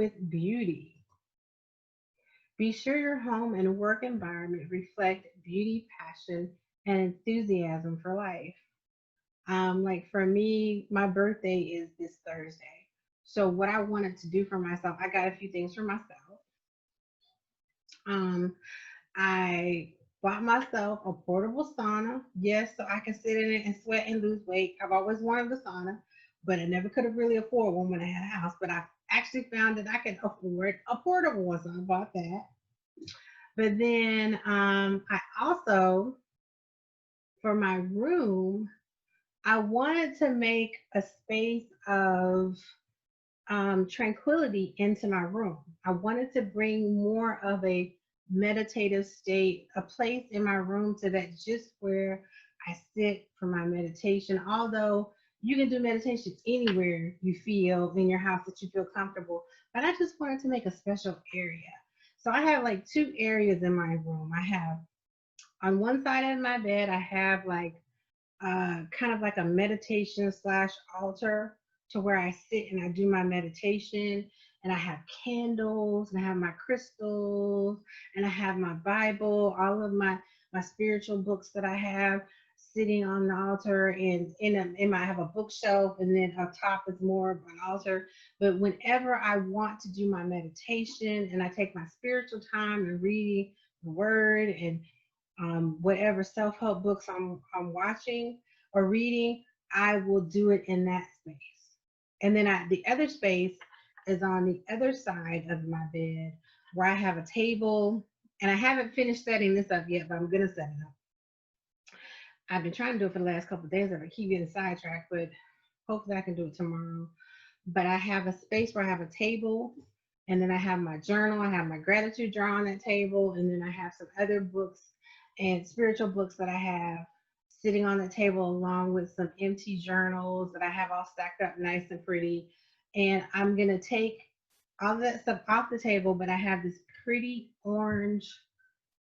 with beauty. Be sure your home and work environment reflect beauty, passion, and enthusiasm for life. Like for me, my birthday is this Thursday. So what I wanted to do for myself, I got a few things for myself. Um, I bought myself a portable sauna. Yes, so I can sit in it and sweat and lose weight. I've always wanted a sauna, but I never could have really afford one when I had a house. But I actually found that I can afford a portable one, so I bought that. But then I also, for my room, I wanted to make a space of tranquility into my room. I wanted to bring more of a meditative state, a place in my room so that just where I sit for my meditation, although you can do meditation anywhere you feel in your house that you feel comfortable, but I just wanted to make a special area. So I have like two areas in my room. I have on one side of my bed, I have like kind of like a meditation slash altar to where I sit and I do my meditation. And I have candles and I have my crystals and I have my Bible, all of my spiritual books that I have sitting on the altar, and I have a bookshelf, and then up top is more of an altar. But whenever I want to do my meditation and I take my spiritual time and reading the word and whatever self-help books I'm watching or reading, I will do it in that space. And then the other space is on the other side of my bed where I have a table, and I haven't finished setting this up yet, but I'm gonna set it up. I've been trying to do it for the last couple of days, and I keep getting sidetracked, but hopefully I can do it tomorrow. But I have a space where I have a table, and then I have my journal, I have my gratitude jar on that table, and then I have some other books and spiritual books that I have sitting on the table, along with some empty journals that I have all stacked up nice and pretty. And I'm gonna take all that stuff off the table, but I have this pretty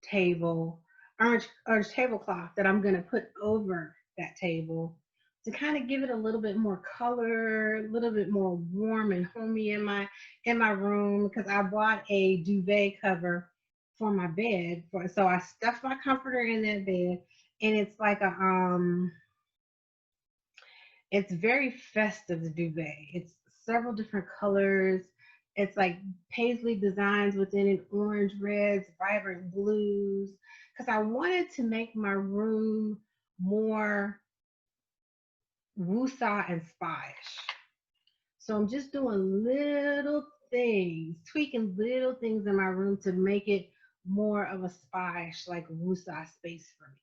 table, orange tablecloth that I'm gonna put over that table to kind of give it a little bit more color, a little bit more warm and homey in my room, because I bought a duvet cover for my bed. So I stuffed my comforter in that bed, and it's like it's very festive, the duvet. It's several different colors. It's like paisley designs within it, orange, reds, vibrant blues, because I wanted to make my room more woosah and spyish. So I'm just doing little things, tweaking little things in my room to make it more of a spyish, like woosah space for me.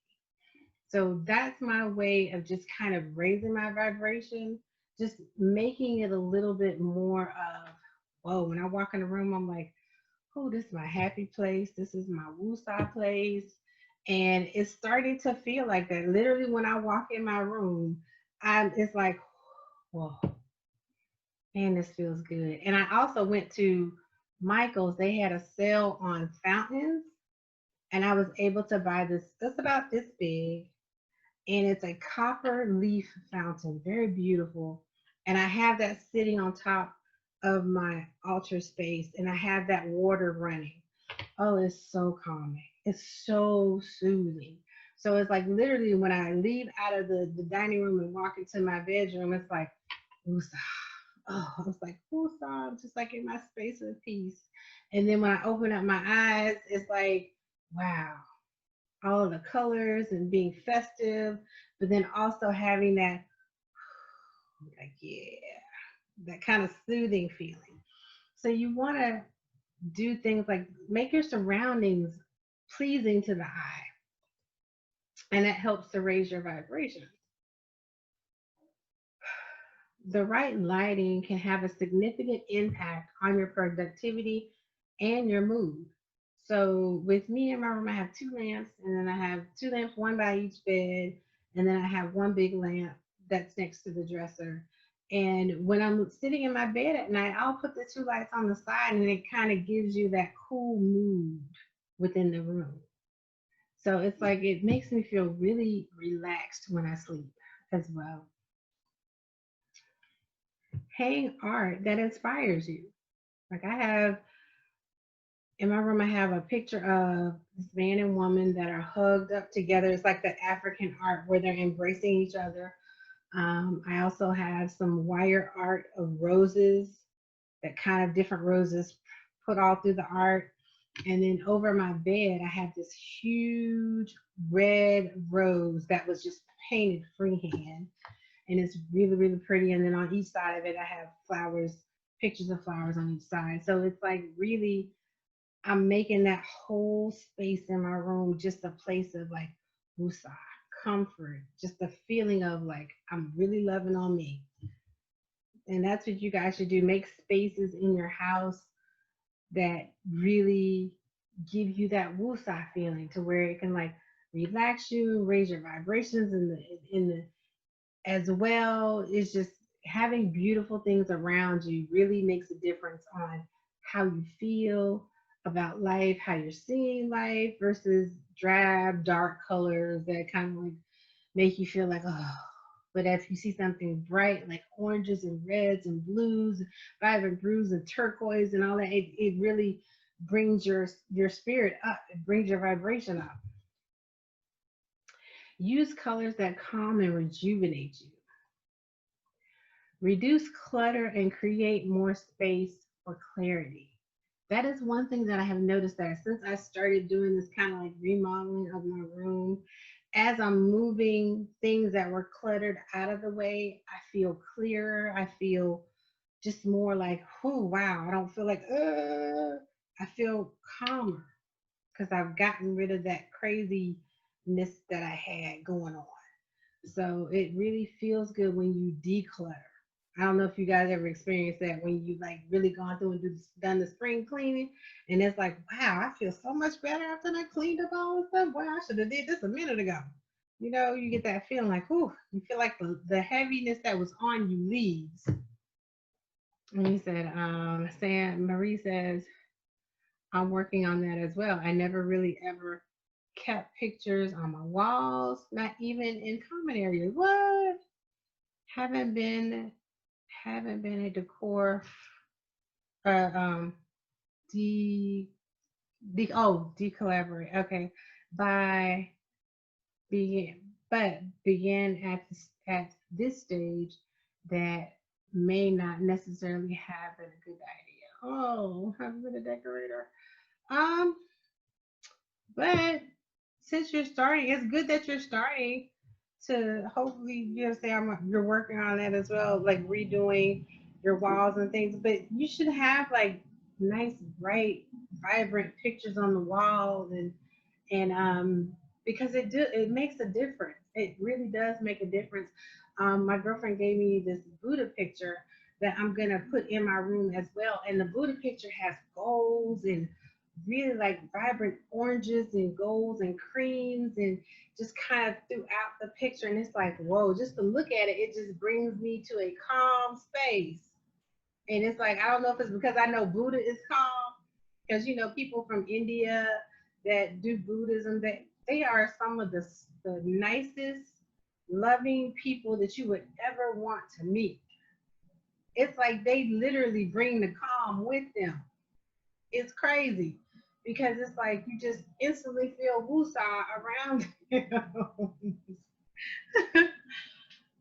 So that's my way of just kind of raising my vibration, just making it a little bit more of, whoa, when I walk in the room, I'm like, oh, this is my happy place. This is my woosah place. And it's starting to feel like that. Literally, when I walk in my room, it's like, whoa, man, this feels good. And I also went to Michael's. They had a sale on fountains, and I was able to buy this just about this big, and it's a copper leaf fountain, very beautiful. And I have that sitting on top of my altar space, and I have that water running. Oh, it's so calming. It's so soothing. So it's like literally when I leave out of the dining room and walk into my bedroom, it's like, woosah. Oh, I was like, woosah, I'm just like in my space of peace. And then when I open up my eyes, it's like, wow, all of the colors and being festive, but then also having that, like, yeah, that kind of soothing feeling. So you want to do things like make your surroundings pleasing to the eye, and that helps to raise your vibration. The right lighting can have a significant impact on your productivity and your mood. So with me in my room, I have two lamps, and then I have two lamps, one by each bed, and then I have one big lamp that's next to the dresser. And when I'm sitting in my bed at night, I'll put the two lights on the side, and it kind of gives you that cool mood within the room. So it's like it makes me feel really relaxed when I sleep as well. Hang art that inspires you. Like I have in my room, I have a picture of this man and woman that are hugged up together. It's like the African art where they're embracing each other. I also have some wire art of roses, that kind of different roses put all through the art. And then over my bed, I have this huge red rose that was just painted freehand. And it's really, really pretty. And then on each side of it, I have flowers, pictures of flowers on each side. So it's like really, I'm making that whole space in my room just a place of like woosah, comfort, just the feeling of like I'm really loving on me. And that's what you guys should do. Make spaces in your house that really give you that woosah feeling to where it can like relax you, raise your vibrations in the as well. It's just having beautiful things around you really makes a difference on how you feel about life, how you're seeing life versus drab, dark colors that kind of like make you feel like, oh. But if you see something bright like oranges and reds and blues, vibrant blues and turquoise and all that, it really brings your spirit up. It brings your vibration up. Use colors that calm and rejuvenate you. Reduce clutter and create more space for clarity. That is one thing that I have noticed that since I started doing this kind of like remodeling of my room, as I'm moving things that were cluttered out of the way, I feel clearer. I feel just more like, oh, wow. I don't feel like, I feel calmer because I've gotten rid of that craziness that I had going on. So it really feels good when you declutter. I don't know if you guys ever experienced that when you like really gone through and done the spring cleaning, and it's like, wow, I feel so much better after I cleaned up all the stuff. Boy, I should have did this a minute ago. You know, you get that feeling like, whew, you feel like the heaviness that was on you leaves. And he said, Sam Marie says, I'm working on that as well. I never really ever kept pictures on my walls, not even in common areas. What? Haven't been haven't been a decor um de decollaborate. Okay. By begin but begin at this stage that may not necessarily have been a good idea. Oh, haven't been a decorator. Um, but since you're starting, it's good that you're starting to hopefully, you know, say you're working on that as well, like redoing your walls and things. But you should have like nice, bright, vibrant pictures on the walls and because it makes a difference. It really does make a difference. My girlfriend gave me this Buddha picture that I'm gonna put in my room as well, and the Buddha picture has golds and really like vibrant oranges and golds and creams and just kind of throughout the picture, and it's like, whoa, just to look at it, it just brings me to a calm space. And it's like, I don't know if it's because I know Buddha is calm, because you know people from India that do Buddhism, that they are some of the nicest, loving people that you would ever want to meet. It's like they literally bring the calm with them. It's crazy because it's like you just instantly feel woosah around them.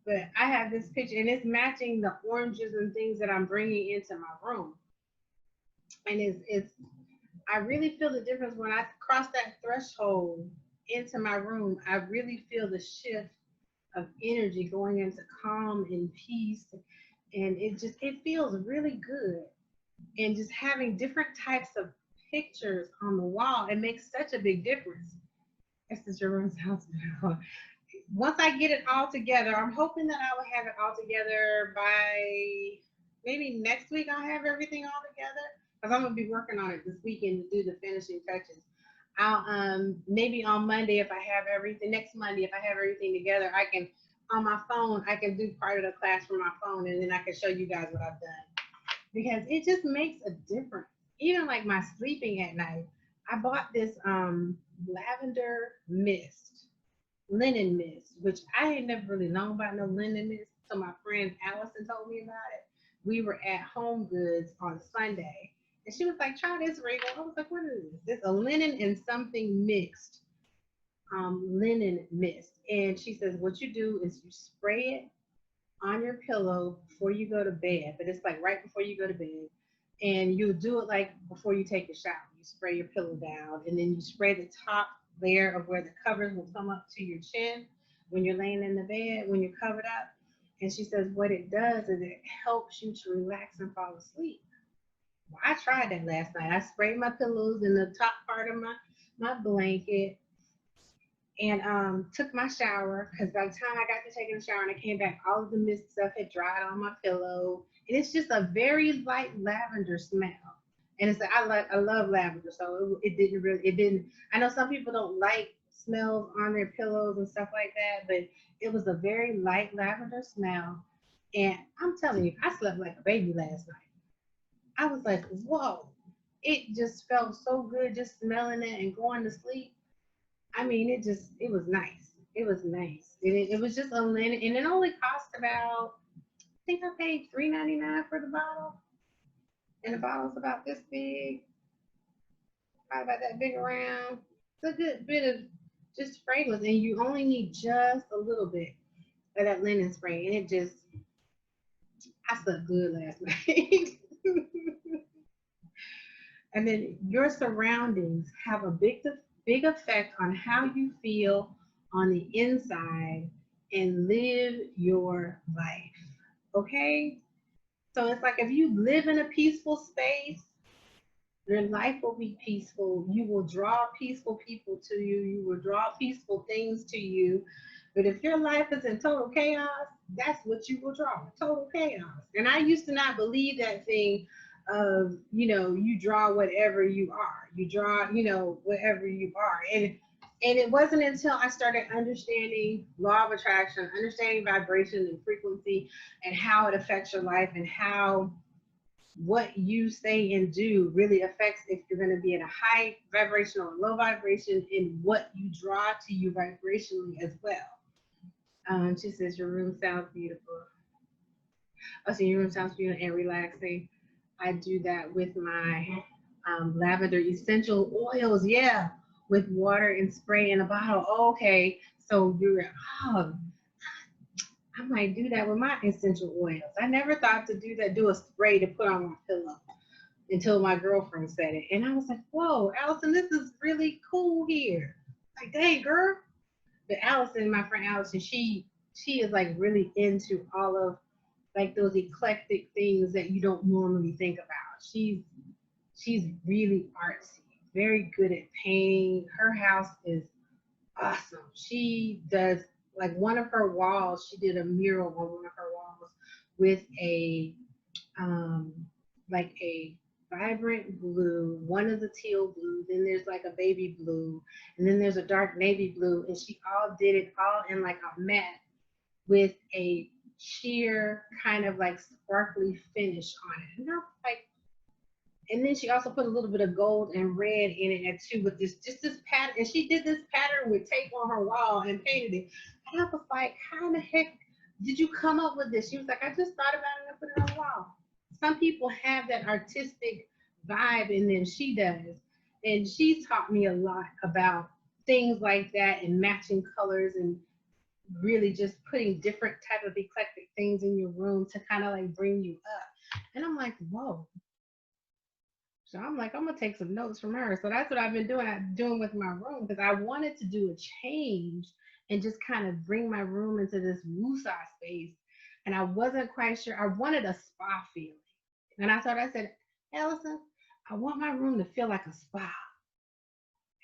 But I have this picture and it's matching the oranges and things that I'm bringing into my room. And it's I really feel the difference when I cross that threshold into my room. I really feel the shift of energy going into calm and peace, and it feels really good. And just having different types of pictures on the wall, it makes such a big difference. This is your room's house. Once I get it all together, I'm hoping that I will have it all together by maybe next week. I'll have everything all together because I'm gonna be working on it this weekend to do the finishing touches. I'll maybe on Monday if I have everything. Next Monday if I have everything together, I can on my phone I can do part of the class from my phone and then I can show you guys what I've done because it just makes a difference. Even like my sleeping at night, I bought this lavender mist, linen mist, which I had never really known about no linen mist. So my friend Allison told me about it. We were at Home Goods on Sunday, And she was like, try this, Rachel. I was like, what is this? It's a linen and something mixed, linen mist. And she says, what you do is you spray it on your pillow before you go to bed, but it's like right before you go to bed. And you do it like before you take a shower. You spray your pillow down, and then you spray the top layer of where the covers will come up to your chin when you're laying in the bed, when you're covered up. And she says, what it does is it helps you to relax and fall asleep. Well, I tried that last night. I sprayed my pillows in the top part of my blanket and took my shower because by the time I got to taking a shower and I came back, all of the mist stuff had dried on my pillow. And it's just a very light lavender smell. And it's I love lavender, so it didn't. I know some people don't like smells on their pillows and stuff like that, but it was a very light lavender smell. And I'm telling you, I slept like a baby last night. I was like, whoa, it just felt so good just smelling it and going to sleep. I mean, it was nice. It was nice. It was just a linen, and it only cost about, I think I paid $3.99 for the bottle, and the bottle's about this big, probably about that big around. It's a good bit of just fragrance, and you only need just a little bit of that linen spray, and I slept good last night. And then your surroundings have a big effect on how you feel on the inside and live your life. Okay? So it's like if you live in a peaceful space, your life will be peaceful. You will draw peaceful people to you. You will draw peaceful things to you. But if your life is in total chaos, that's what you will draw, total chaos. And I used to not believe that thing of, you draw whatever you are. You draw, whatever you are. And it wasn't until I started understanding law of attraction, understanding vibration and frequency and how it affects your life and how what you say and do really affects if you're going to be in a high vibration or low vibration in what you draw to you vibrationally as well. She says your room sounds beautiful. Oh, so your room sounds beautiful and relaxing. I do that with my lavender essential oils. Yeah, with water and spray in a bottle. Oh, okay, so oh, I might do that with my essential oils. I never thought to do that, do a spray to put on my pillow until my girlfriend said it. And I was like, whoa, Allison, this is really cool here. Like, dang, girl. But Allison, my friend Allison, she is like really into all of like those eclectic things that you don't normally think about. She's really artsy, very good at painting. Her house is awesome. She does like one of her walls, she did a mural on one of her walls with a um like a vibrant blue, one of the teal blue, then there's like a baby blue, and then there's a dark navy blue, and she all did it all in like a matte with a sheer kind of like sparkly finish on it. And I was like, and then she also put a little bit of gold and red in it too with this pattern. And she did this pattern with tape on her wall and painted it. And I was like, how in the heck did you come up with this? She was like, I just thought about it and I put it on the wall. Some people have that artistic vibe in them. She does. And she's taught me a lot about things like that and matching colors and really just putting different type of eclectic things in your room to kind of like bring you up. And I'm like, whoa. So I'm like, I'm gonna take some notes from her. So that's what I've been doing with my room because I wanted to do a change and just kind of bring my room into this woosah space. And I wasn't quite sure. I wanted a spa feeling. And I said, Allison, I want my room to feel like a spa.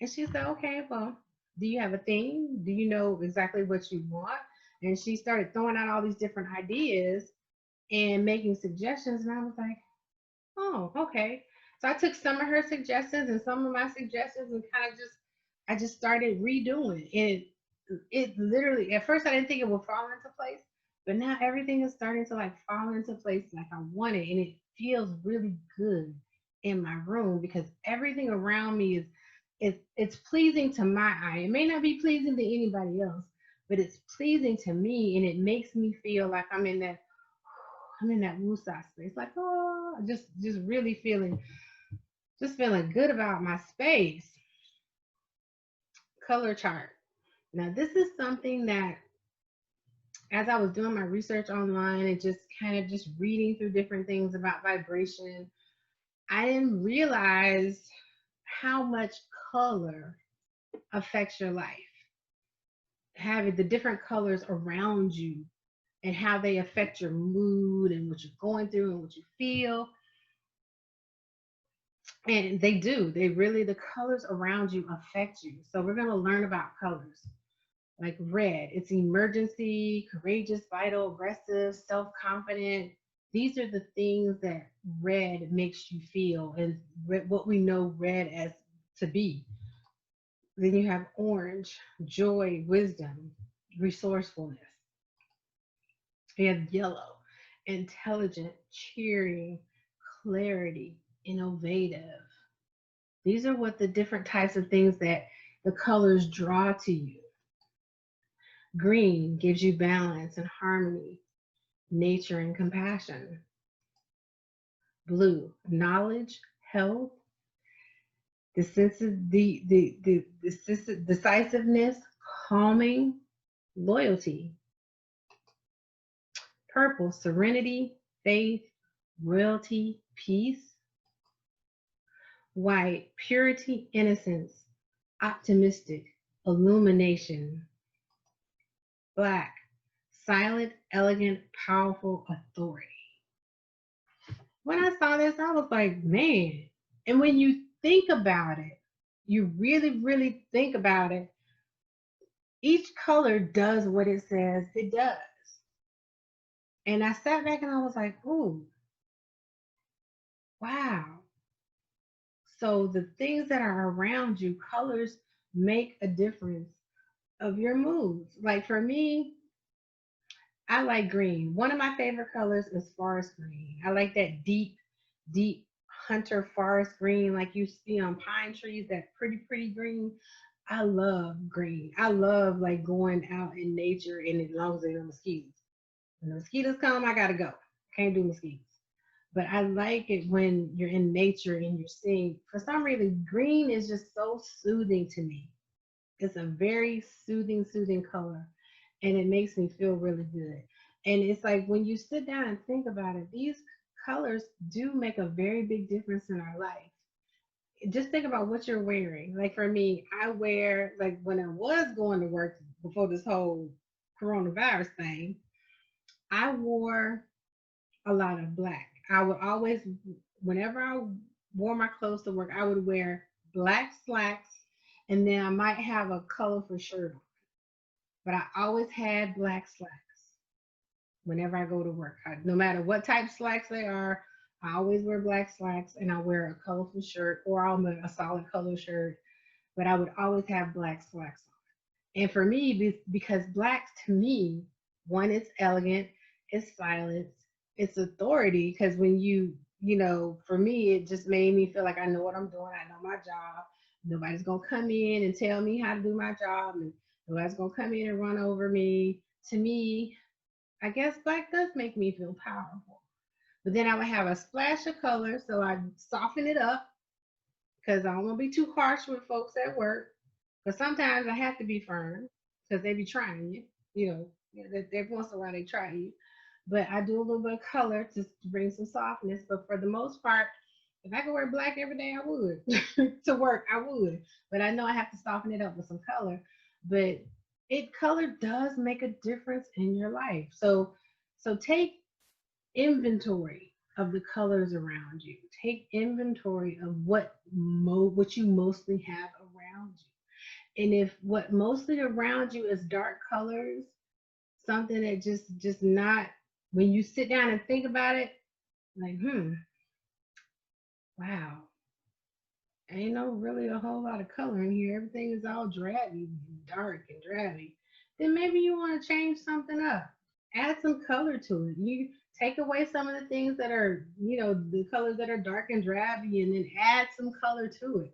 And she said, okay, well, do you have a theme? Do you know exactly what you want? And she started throwing out all these different ideas and making suggestions. And I was like, oh, okay. So I took some of her suggestions and some of my suggestions and I just started redoing it. And it literally, at first I didn't think it would fall into place, but now everything is starting to like fall into place like I want it. And it feels really good in my room because everything around me it's pleasing to my eye. It may not be pleasing to anybody else, but it's pleasing to me and it makes me feel like I'm in that woosah space, like, oh, just really feeling just feeling good about my space. Color chart. Now, this is something that as I was doing my research online and just kind of just reading through different things about vibration, I didn't realize how much color affects your life. Having the different colors around you and how they affect your mood and what you're going through and what you feel. And they do, they really, the colors around you affect you. So we're going to learn about colors. Like red, it's emergency, courageous, vital, aggressive, self confident. These are the things that red makes you feel and what we know red as to be. Then you have orange, joy, wisdom, resourcefulness. You have yellow, intelligent, cheering, clarity, innovative. These are what the different types of things that the colors draw to you. Green gives you balance and harmony, nature and compassion. Blue, knowledge, health, decisiveness, calming, loyalty. Purple, serenity, faith, royalty, peace. White, purity, innocence, optimistic, illumination. Black, silent, elegant, powerful authority. When I saw this, I was like, man. And when you think about it, you really, really think about it, each color does what it says it does. And I sat back and I was like, ooh, wow. So the things that are around you, colors make a difference of your moods. Like for me, I like green. One of my favorite colors is forest green. I like that deep, deep hunter forest green, like you see on pine trees, that pretty, pretty green. I love green. I love like going out in nature and as long as there are no mosquitoes. When the mosquitoes come, I gotta go. Can't do mosquitoes. But I like it when you're in nature and you're seeing, for some reason, green is just so soothing to me. It's a very soothing, soothing color. And it makes me feel really good. And it's like when you sit down and think about it, these colors do make a very big difference in our life. Just think about what you're wearing. Like for me, I wear, like when I was going to work before this whole coronavirus thing, I wore a lot of black. I would always, whenever I wore my clothes to work, I would wear black slacks and then I might have a colorful shirt on. But I always had black slacks whenever I go to work. No matter what type of slacks they are, I always wear black slacks and I wear a colorful shirt or I'll wear a solid color shirt. But I would always have black slacks on. And for me, because blacks to me, one, it's elegant, it's silence, it's authority. Because when for me, it just made me feel like I know what I'm doing, I know my job. Nobody's gonna come in and tell me how to do my job, and nobody's gonna come in and run over me. To me, I guess black does make me feel powerful. But then I would have a splash of color, so I'd soften it up because I don't want to be too harsh with folks at work. Because sometimes I have to be firm because they be trying you. Every once in a while they try you. But I do a little bit of color to bring some softness. But for the most part, if I could wear black every day, I would. To work, I would. But I know I have to soften it up with some color. But color does make a difference in your life. So take inventory of the colors around you. Take inventory of what you mostly have around you. And if what mostly around you is dark colors, something that just not, when you sit down and think about it, like, wow, ain't no really a whole lot of color in here. Everything is all drabby, dark and drabby. Then maybe you want to change something up. Add some color to it. You take away some of the things that are, the colors that are dark and drabby, and then add some color to it.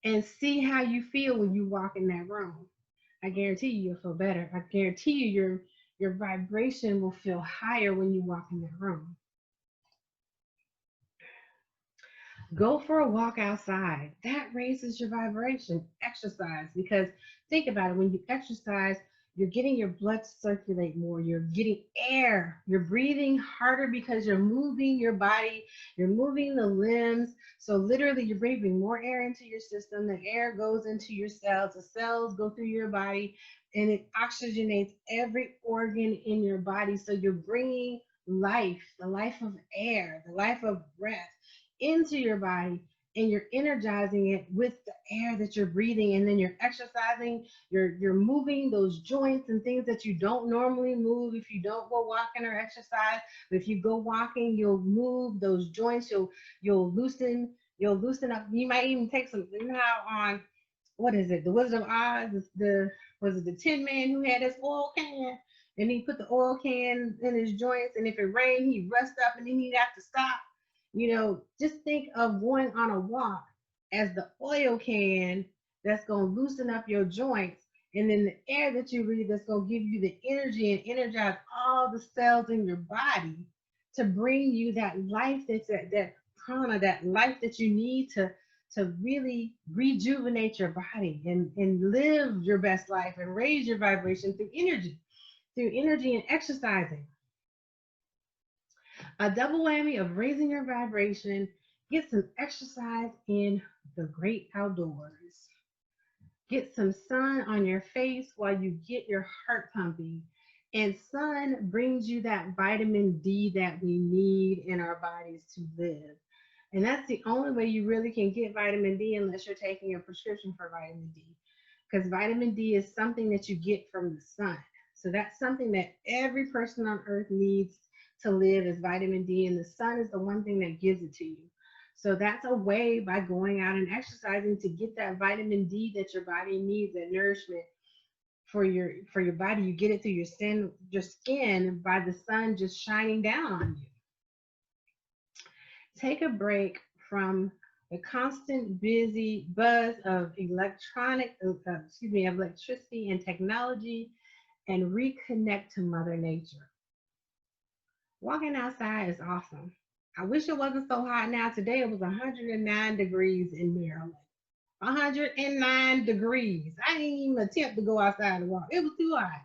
And see how you feel when you walk in that room. I guarantee you'll feel better. I guarantee your vibration will feel higher when you walk in that room. Go for a walk outside. That raises your vibration. Exercise, because think about it, when you exercise, you're getting your blood to circulate more. You're getting air. You're breathing harder because you're moving your body. You're moving the limbs. So literally, you're breathing more air into your system. The air goes into your cells. The cells go through your body, and it oxygenates every organ in your body. So you're bringing life, the life of air, the life of breath into your body, and you're energizing it with the air that you're breathing, and then you're exercising, you're moving those joints and things that you don't normally move if you don't go walking or exercise. But if you go walking, you'll move those joints, you'll loosen up. You might even take some, you know how on, what is it, the Wizard of Oz, the was it the Tin Man who had his oil can, and he put the oil can in his joints, and if it rained he'd rust up and then he'd have to stop. Just think of going on a walk as the oil can that's going to loosen up your joints. And then the air that you breathe that's going to give you the energy and energize all the cells in your body to bring you that life, that prana, that life that you need to really rejuvenate your body and live your best life and raise your vibration through energy and exercising. A double whammy of raising your vibration. Get some exercise in the great outdoors. Get some sun on your face while you get your heart pumping. And sun brings you that vitamin D that we need in our bodies to live. And that's the only way you really can get vitamin D, unless you're taking a prescription for vitamin D. Because vitamin D is something that you get from the sun. So that's something that every person on earth needs to live, is vitamin D, and the sun is the one thing that gives it to you. So that's a way, by going out and exercising, to get that vitamin D that your body needs, that nourishment for your body. You get it through your skin by the sun just shining down on you. Take a break from the constant busy buzz of electricity and technology, and reconnect to Mother Nature. Walking outside is awesome. I wish it wasn't so hot now. Today it was 109 degrees in Maryland. 109 degrees. I didn't even attempt to go outside and walk. It was too hot.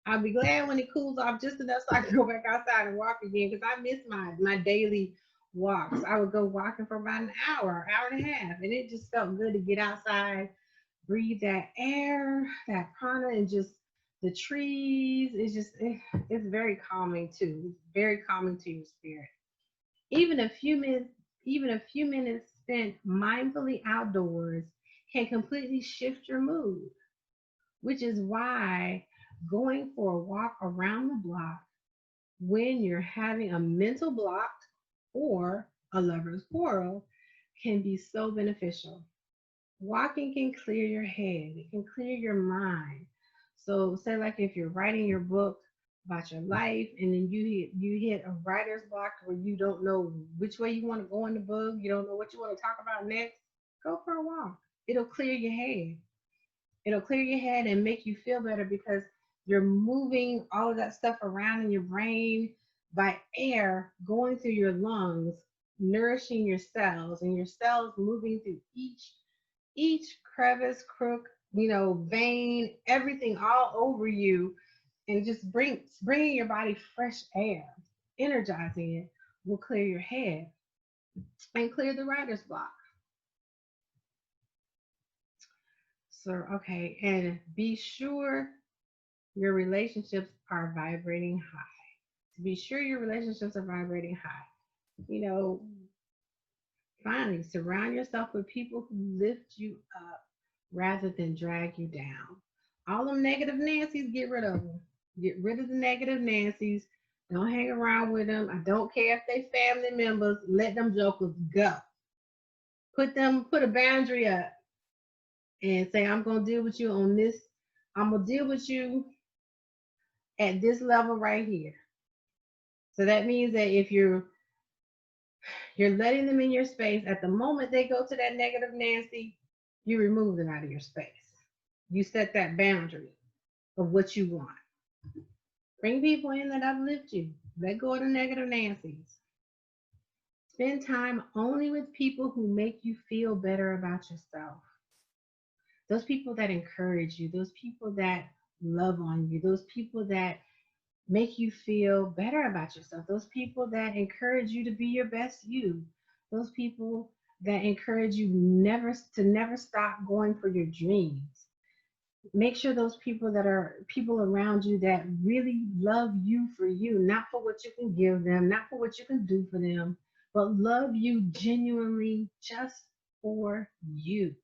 I'll be glad when it cools off just enough so I can go back outside and walk again, because I miss my daily walks. I would go walking for about an hour, hour and a half, and it just felt good to get outside, breathe that air, that prana, and just the trees. It's very calming too. It's very calming to your spirit. Even a few minutes, even a few minutes spent mindfully outdoors can completely shift your mood, which is why going for a walk around the block when you're having a mental block or a lover's quarrel can be so beneficial. Walking can clear your head, it can clear your mind. So, say like if you're writing your book about your life, and then you hit a writer's block where you don't know which way you want to go in the book, you don't know what you want to talk about next, go for a walk. It'll clear your head. It'll clear your head and make you feel better, because you're moving all of that stuff around in your brain by air going through your lungs, nourishing your cells, and your cells moving through each crevice, crook, vein, everything all over you, and just bringing your body fresh air, energizing it, will clear your head and clear the writer's block. So, okay, and be sure your relationships are vibrating high. Be sure your relationships are vibrating high. You know, Finally, surround yourself with people who lift you up rather than drag you down. All them negative Nancy's, get rid of them. Get rid of the negative Nancy's. Don't hang around with them. I don't care if they family members. Let them jokers go. Put a boundary up and say, I'm gonna deal with you on this. I'm gonna deal with you at this level right here. So that means that if you're letting them in your space, at the moment they go to that negative Nancy, you remove them out of your space. You set that boundary of what you want. Bring people in that uplift you. Let go of the negative Nancy's. Spend time only with people who make you feel better about yourself. Those people that encourage you, those people that love on you, those people that make you feel better about yourself, those people that encourage you to be your best you, those people that encourage you never stop going for your dreams. Make sure those people that are people around you that really love you for you, not for what you can give them, not for what you can do for them, but love you genuinely just for you.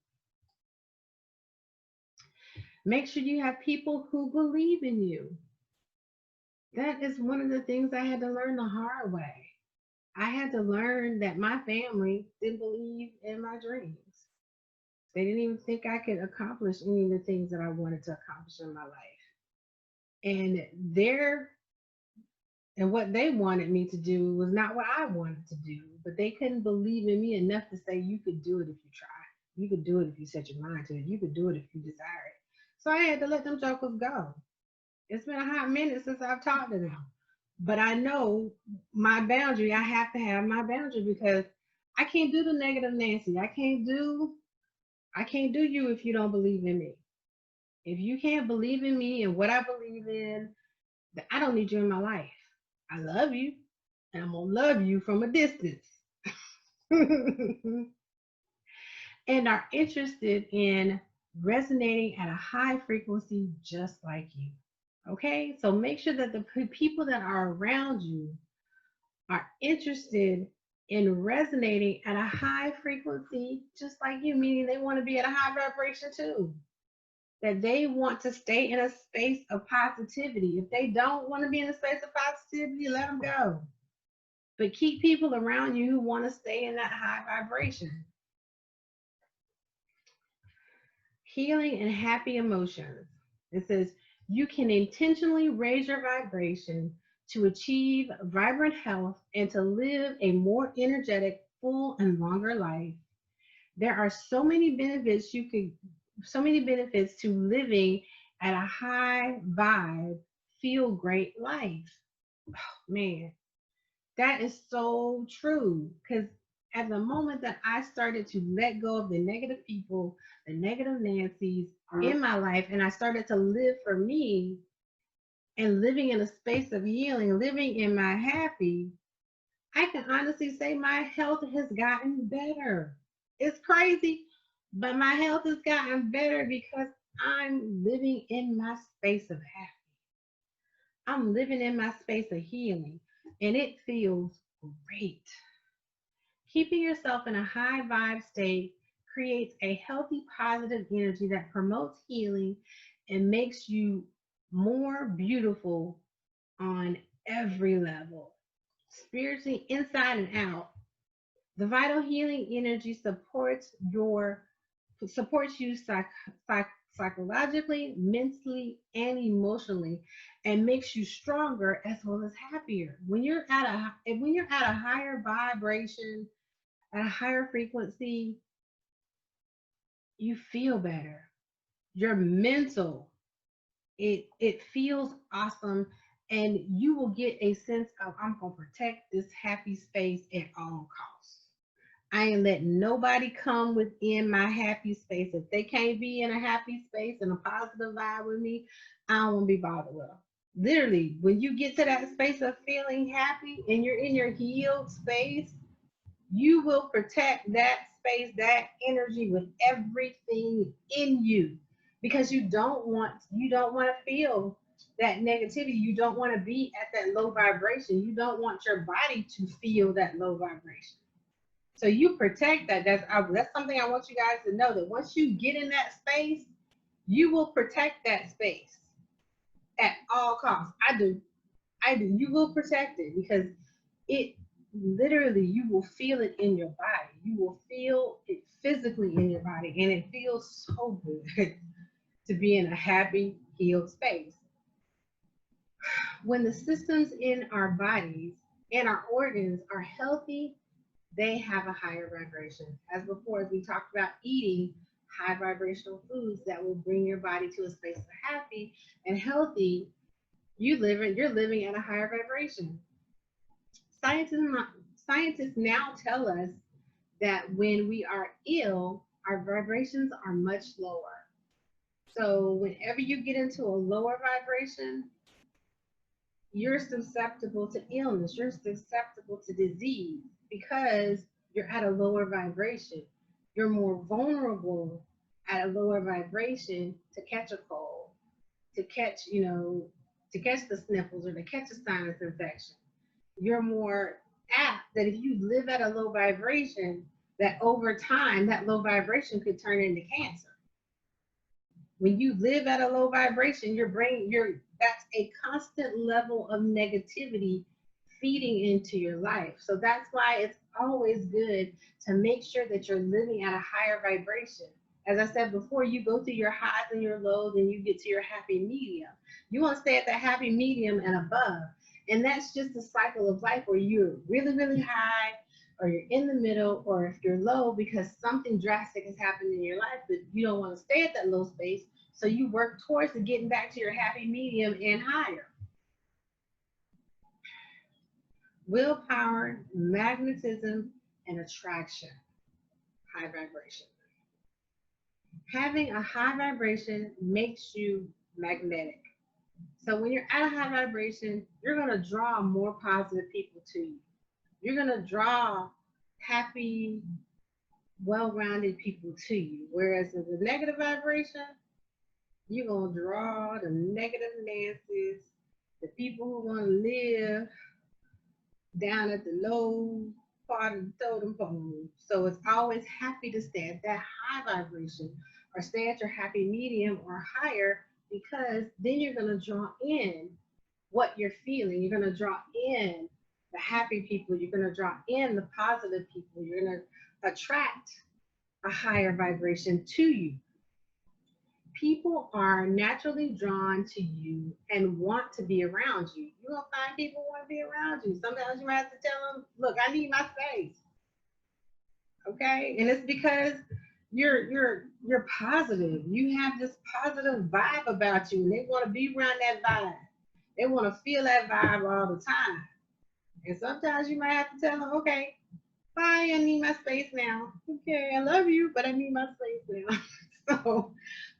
Make sure you have people who believe in you. That is one of the things I had to learn the hard way. I had to learn that my family didn't believe in my dreams. They didn't even think I could accomplish any of the things that I wanted to accomplish in my life. And their and what they wanted me to do was not what I wanted to do. But they couldn't believe in me enough to say you could do it if you try. You could do it if you set your mind to it. You could do it if you desire it. So I had to let them jokers go. It's been a hot minute since I've talked to them. But I know my boundary. I have to have my boundary because I can't do the negative Nancy. I can't do you if you don't believe in me. If you can't believe in me and what I believe in, then I don't need you in my life. I love you and I'm gonna love you from a distance. And are interested in resonating at a high frequency just like you. Okay, so make sure that the people that are around you are interested in resonating at a high frequency just like you, meaning they want to be at a high vibration too. That they want to stay in a space of positivity. If they don't want to be in a space of positivity, let them go. But keep people around you who want to stay in that high vibration. Healing and happy emotions. It says you can intentionally raise your vibration to achieve vibrant health and to live a more energetic, full, and longer life. There are so many benefits to living at a high vibe, feel great life. Man, that is so true. Because at the moment that I started to let go of the negative people, the negative Nancy's in my life, and I started to live for me and living in a space of healing, living in my happy, I can honestly say my health has gotten better. It's crazy, but my health has gotten better because I'm living in my space of happy. I'm living in my space of healing, and it feels great. Keeping yourself in a high vibe state creates a healthy, positive energy that promotes healing and makes you more beautiful on every level, spiritually, inside and out. The vital healing energy supports you psychologically, mentally, and emotionally, and makes you stronger as well as happier. When you're at a higher vibration, at a higher frequency, you feel better. Your mental, it feels awesome, and you will get a sense of I'm gonna protect this happy space at all costs. I ain't letting nobody come within my happy space. If they can't be in a happy space and a positive vibe with me, I don't want to be bothered with them. Literally, when you get to that space of feeling happy and you're in your healed space, you will protect that space, that energy with everything in you because you don't want to feel that negativity. You don't want to be at that low vibration. You don't want your body to feel that low vibration. So you protect that. That's something I want you guys to know, that once you get in that space, you will protect that space at all costs. I do. I do. You will protect it because it literally, you will feel it in your body. You will feel it physically in your body, and it feels so good to be in a happy, healed space. When the systems in our bodies and our organs are healthy, they have a higher vibration. As before, as we talked about eating high vibrational foods that will bring your body to a space of happy and healthy, you're living at a higher vibration. Scientists, scientists now tell us that when we are ill, our vibrations are much lower. So whenever you get into a lower vibration, you're susceptible to illness, you're susceptible to disease because you're at a lower vibration. You're more vulnerable at a lower vibration to catch a cold, to catch, to catch the sniffles or to catch a sinus infection. You're more apt that if you live at a low vibration, that over time that low vibration could turn into cancer. When you live at a low vibration, your brain, that's a constant level of negativity feeding into your life. So that's why it's always good to make sure that you're living at a higher vibration. As I said before, you go through your highs and your lows and you get to your happy medium. You want to stay at the happy medium and above. And that's just the cycle of life where you're really, really high, or you're in the middle, or if you're low because something drastic has happened in your life, but you don't want to stay at that low space. So you work towards getting back to your happy medium and higher. Willpower, magnetism, and attraction. High vibration. Having a high vibration makes you magnetic. So when you're at a high vibration, you're going to draw more positive people to you. You're going to draw happy, well-rounded people to you. Whereas with a negative vibration, you're going to draw the negative Nancy's, the people who want to live down at the low part of the totem pole. So it's always happy to stay at that high vibration or stay at your happy medium or higher, because then you're going to draw in what you're feeling. You're going to draw in the happy people. You're going to draw in the positive people. You're going to attract a higher vibration to you. People are naturally drawn to you and want to be around you. You're going to find people who want to be around you. Sometimes you might have to tell them, look, I need my space. Okay? And it's because you're positive. You have this positive vibe about you, and they want to be around that vibe. They want to feel that vibe all the time. And sometimes you might have to tell them, okay, bye, I need my space now. Okay, I love you, but I need my space now. So,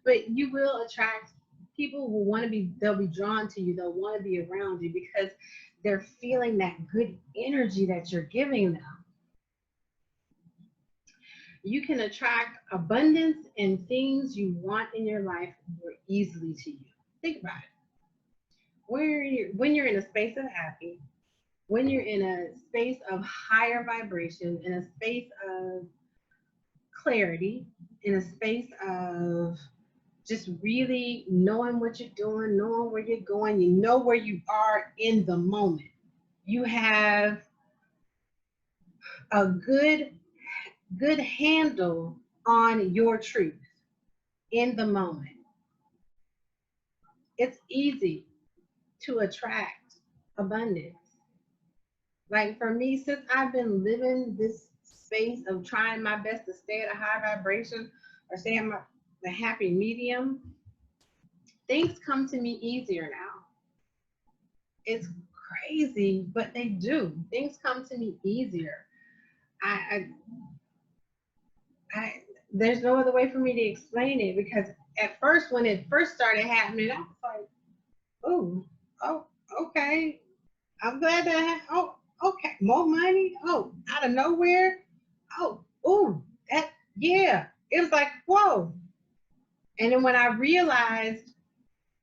but you will attract people who want to be, they'll be drawn to you, they'll want to be around you because they're feeling that good energy that you're giving them. You can attract abundance and things you want in your life more easily to you. Think about it. When you're in a space of happy, when you're in a space of higher vibration, in a space of clarity, in a space of just really knowing what you're doing, knowing where you're going, you know where you are in the moment. You have a good handle on your truth in the moment. It's easy to attract abundance. Like for me, since I've been living this space of trying my best to stay at a high vibration or stay at the happy medium, things come to me easier now. It's crazy, but they do. Things come to me easier. There's no other way for me to explain it, because at first, when it first started happening, I was like, oh, okay. I'm glad that okay, more money. Oh, out of nowhere. Yeah. It was like, whoa. And then when I realized,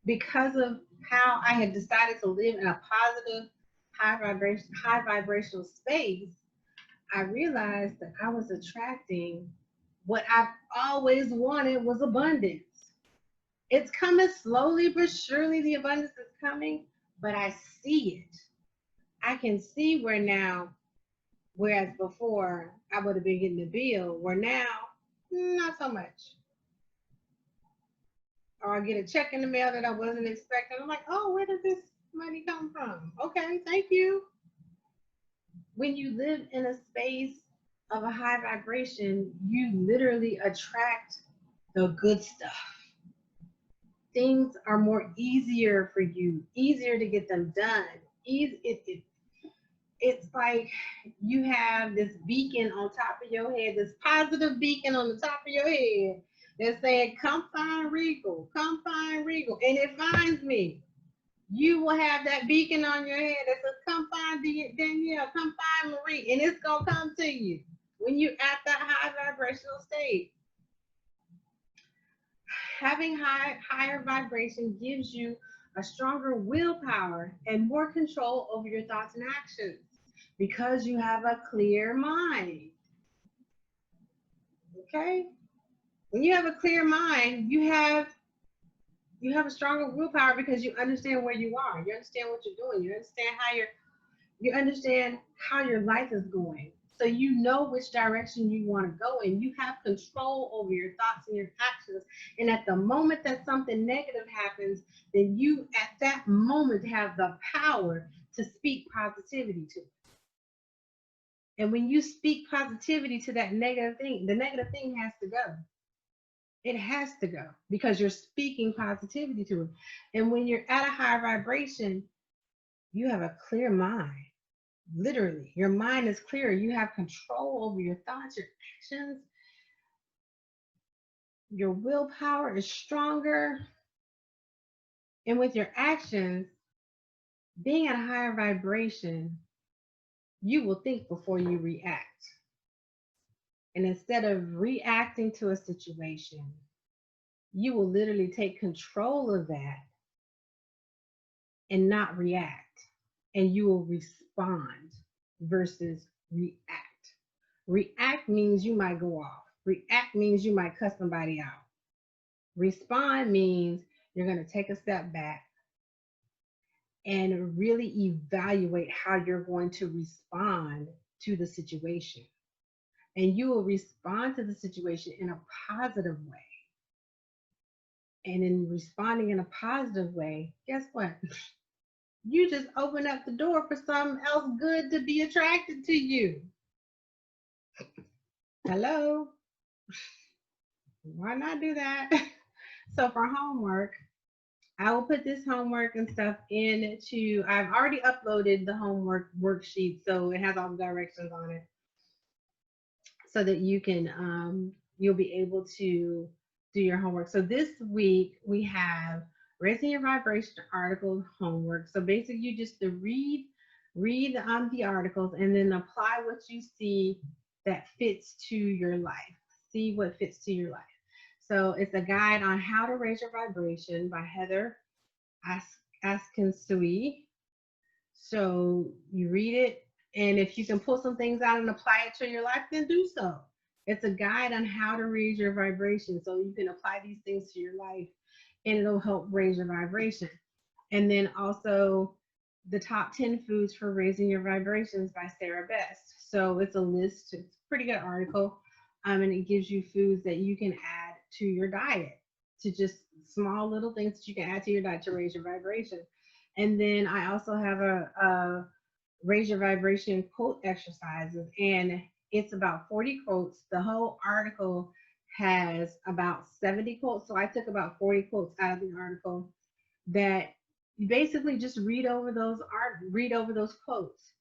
because of how I had decided to live in a positive, high vibrational space, I realized that I was attracting what I've always wanted, was abundance. It's coming slowly but surely. The abundance is coming, but I see it. I can see where now, whereas before I would have been getting the bill, where now, not so much. Or I get a check in the mail that I wasn't expecting. I'm like, oh, where did this money come from? Okay, thank you. When you live in a space of a high vibration, you literally attract the good stuff. Things are more easier for you, easier to get them done. it's like you have this beacon on top of your head, this positive beacon on the top of your head that's saying, come find Regal, come find Regal. And it finds me. You will have that beacon on your head that says, come find Danielle, come find Marie, and it's going to come to you when you're at that high vibrational state. Having higher vibration gives you a stronger willpower and more control over your thoughts and actions because you have a clear mind. Okay? When you have a clear mind, you have a stronger willpower because you understand where you are. You understand what you're doing. You understand how your life is going. So you know which direction you want to go in. You have control over your thoughts and your actions. And at the moment that something negative happens, then you at that moment have the power to speak positivity to it. And when you speak positivity to that negative thing, the negative thing has to go. It has to go because you're speaking positivity to it. And when you're at a higher vibration, you have a clear mind. Literally, your mind is clear. You have control over your thoughts, your actions. Your willpower is stronger. And with your actions, being at a higher vibration, you will think before you react. And instead of reacting to a situation, you will literally take control of that and not react. And you will respond versus react. React means you might go off. React means you might cuss somebody out. Respond means you're going to take a step back and really evaluate how you're going to respond to the situation. And you will respond to the situation in a positive way. And in responding in a positive way, guess what? You just open up the door for something else good to be attracted to you. Hello? Why not do that? So for homework, I will put this homework and stuff into, I've already uploaded the homework worksheet, so it has all the directions on it so that you can, you'll be able to do your homework. So this week we have Raising Your Vibration article homework. So basically you just to read the articles and then apply what you see that fits to your life. See what fits to your life. So it's a guide on how to raise your vibration by Heather Askinsui. So you read it, and if you can pull some things out and apply it to your life, then do so. It's a guide on how to raise your vibration, so you can apply these things to your life, and it'll help raise your vibration. And then also the top 10 foods for raising your vibrations by Sarah Best. So it's a list. It's a pretty good article, and it gives you foods that you can add to your diet, to just small little things that you can add to your diet to raise your vibration. And then I also have a raise your vibration quote exercises, and it's about 40 quotes. The whole article has about 70 quotes, so I took about 40 quotes out of the article that you basically just read over those quotes,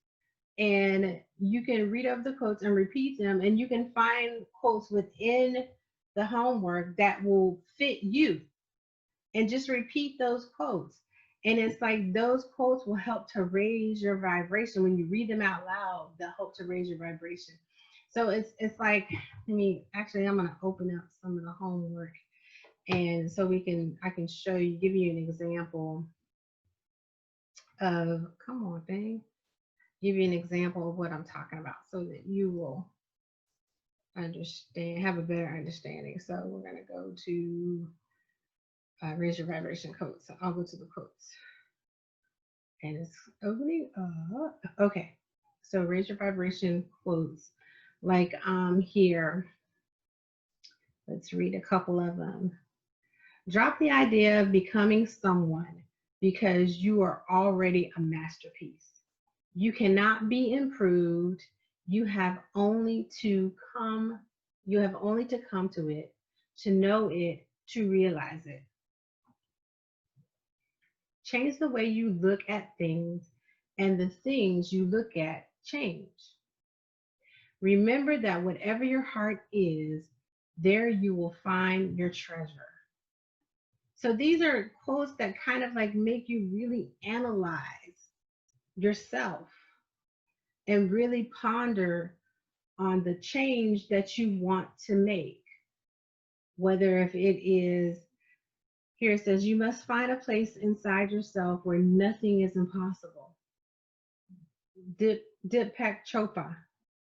and you can read over the quotes and repeat them, and you can find quotes within the homework that will fit you, and just repeat those quotes. And it's like those quotes will help to raise your vibration. When you read them out loud, they'll help to raise your vibration. So it's like, I'm gonna open up some of the homework, and so I can show you, give you an example of, come on, thing, give you an example of what I'm talking about so that you will understand, have a better understanding. So we're gonna go to raise your vibration quotes. So I'll go to the quotes, and it's opening up. Okay, so raise your vibration quotes, like here. Let's read a couple of them. Drop the idea of becoming someone because you are already a masterpiece. You cannot be improved. You have only to come to it, to know it, to realize it. Change the way you look at things, and the things you look at change. Remember that whatever your heart is, there you will find your treasure. So these are quotes that kind of like make you really analyze yourself and really ponder on the change that you want to make. Whether if it is, here it says, you must find a place inside yourself where nothing is impossible. Deepak Chopra.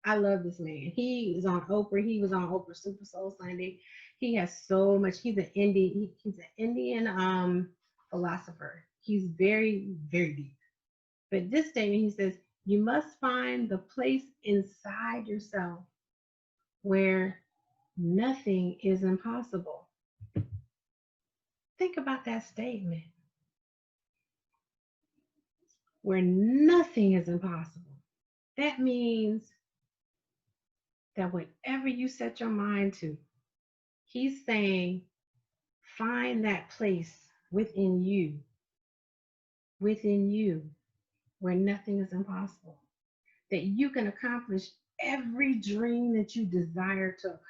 I love this man. He is on Oprah. He was on Oprah Super Soul Sunday. He has so much. He's an Indian. He's an Indian philosopher. He's very, very deep. But this statement, he says, you must find the place inside yourself where nothing is impossible. Think about that statement. Where nothing is impossible. That means that whatever you set your mind to, he's saying, find that place within you, where nothing is impossible, that you can accomplish every dream that you desire to accomplish.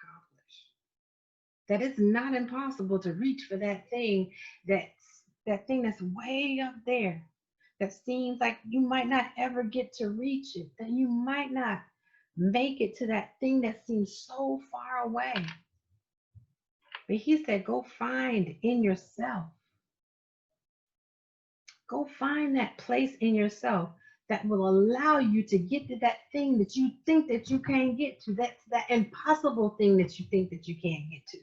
That it's not impossible to reach for that thing that's way up there, that seems like you might not ever get to reach it, that you might not make it to that thing that seems so far away. But he said, go find in yourself. Go find that place in yourself that will allow you to get to that thing that you think that you can't get to, that impossible thing that you think that you can't get to.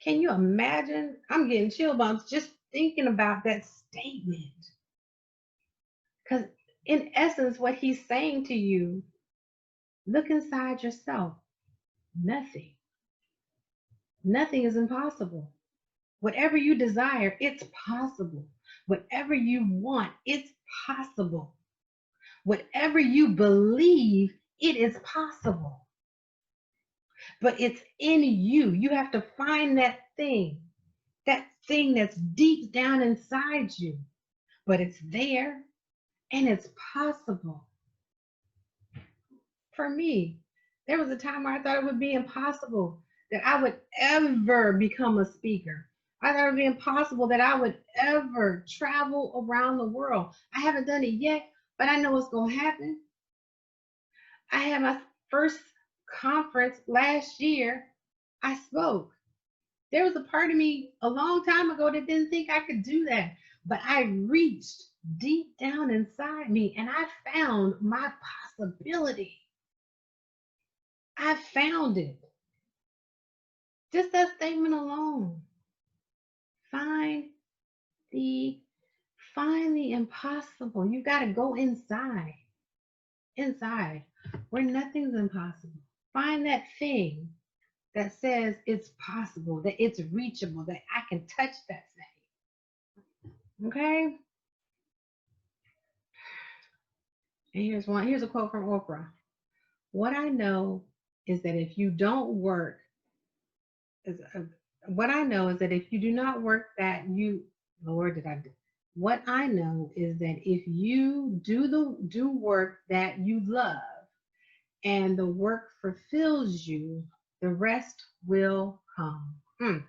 Can you imagine? I'm getting chill bumps just thinking about that statement. Because in essence, what he's saying to you, look inside yourself. Nothing. Nothing is impossible. Whatever you desire, it's possible. Whatever you want, it's possible. Whatever you believe, it is possible. But it's in you. You have to find that thing that's deep down inside you. But it's there and it's possible. For me, there was a time where I thought it would be impossible that I would ever become a speaker. I thought it would be impossible that I would ever travel around the world. I haven't done it yet, but I know it's going to happen. I had my first conference last year. I spoke. There was a part of me a long time ago that didn't think I could do that, but I reached deep down inside me and I found my possibility. I found it. Just that statement alone. Find the impossible. You got to go inside where nothing's impossible. Find that thing that says it's possible, that it's reachable, that I can touch that thing. Okay? And here's a quote from Oprah. What I know is that if you don't work, what I know is that if you do not work that you, Lord, did I do? What I know is that if you do work that you love and the work fulfills you, the rest will come.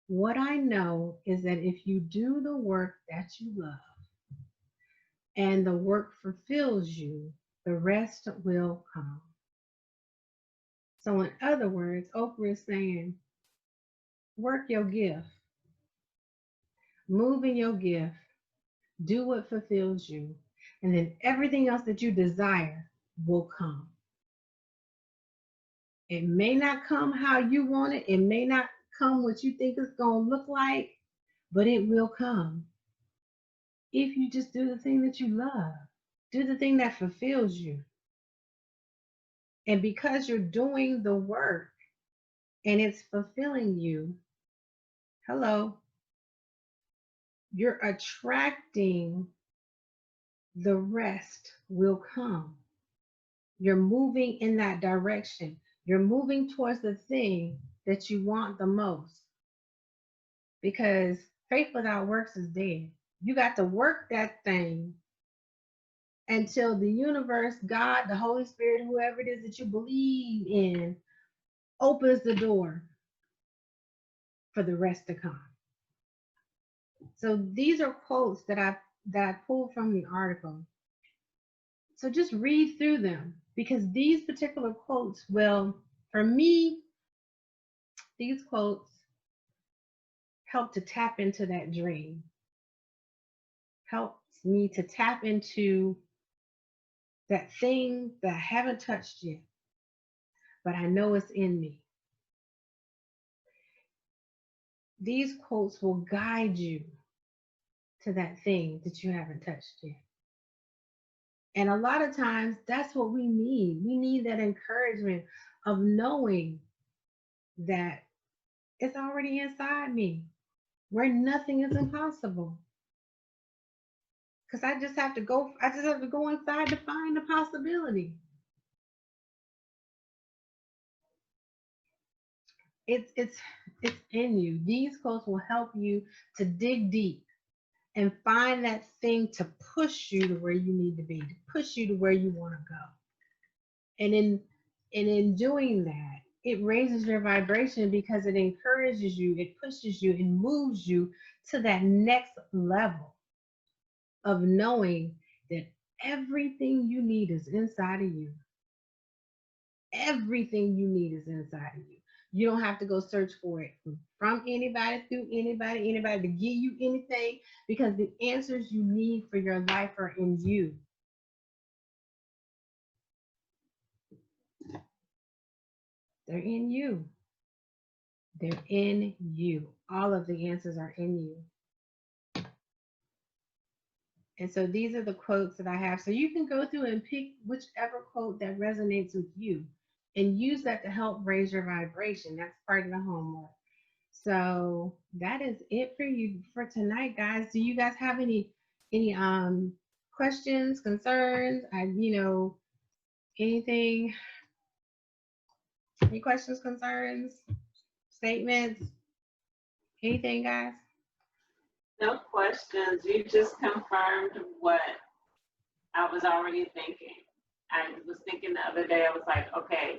What I know is that if you do the work that you love and the work fulfills you, the rest will come. So in other words, Oprah is saying, work your gift, move in your gift, do what fulfills you, and then everything else that you desire will come. It may not come how you want it. It may not come what you think it's going to look like, but it will come. If you just do the thing that you love, do the thing that fulfills you. And because you're doing the work and it's fulfilling you, hello, you're attracting the rest will come. You're moving in that direction. You're moving towards the thing that you want the most. Because faith without works is dead. You got to work that thing until the universe, God, the Holy Spirit, whoever it is that you believe in, opens the door for the rest to come. So these are quotes that I pulled from the article. So just read through them, because these particular quotes will, for me, these quotes help to tap into that dream, helps me to tap into that thing that I haven't touched yet, but I know it's in me. These quotes will guide you to that thing that you haven't touched yet. And a lot of times that's what we need. We need that encouragement of knowing that it's already inside me, where nothing is impossible. Because I just have to go inside to find the possibility. It's in you. These quotes will help you to dig deep and find that thing to push you to where you need to be, to push you to where you want to go. And in doing that, it raises your vibration because it encourages you, it pushes you, and moves you to that next level of knowing that everything you need is inside of you. Everything you need is inside of you. You don't have to go search for it from anybody, through anybody to give you anything, because the answers you need for your life are in you. They're in you. They're in you. All of the answers are in you. And so these are the quotes that I have. So you can go through and pick whichever quote that resonates with you and use that to help raise your vibration. That's part of the homework. So that is it for you for tonight, guys. Do you guys have any questions, concerns? Anything? Any questions, concerns, statements? Anything, guys? No questions. You just confirmed what I was already thinking. I was thinking the other day, I was like, okay,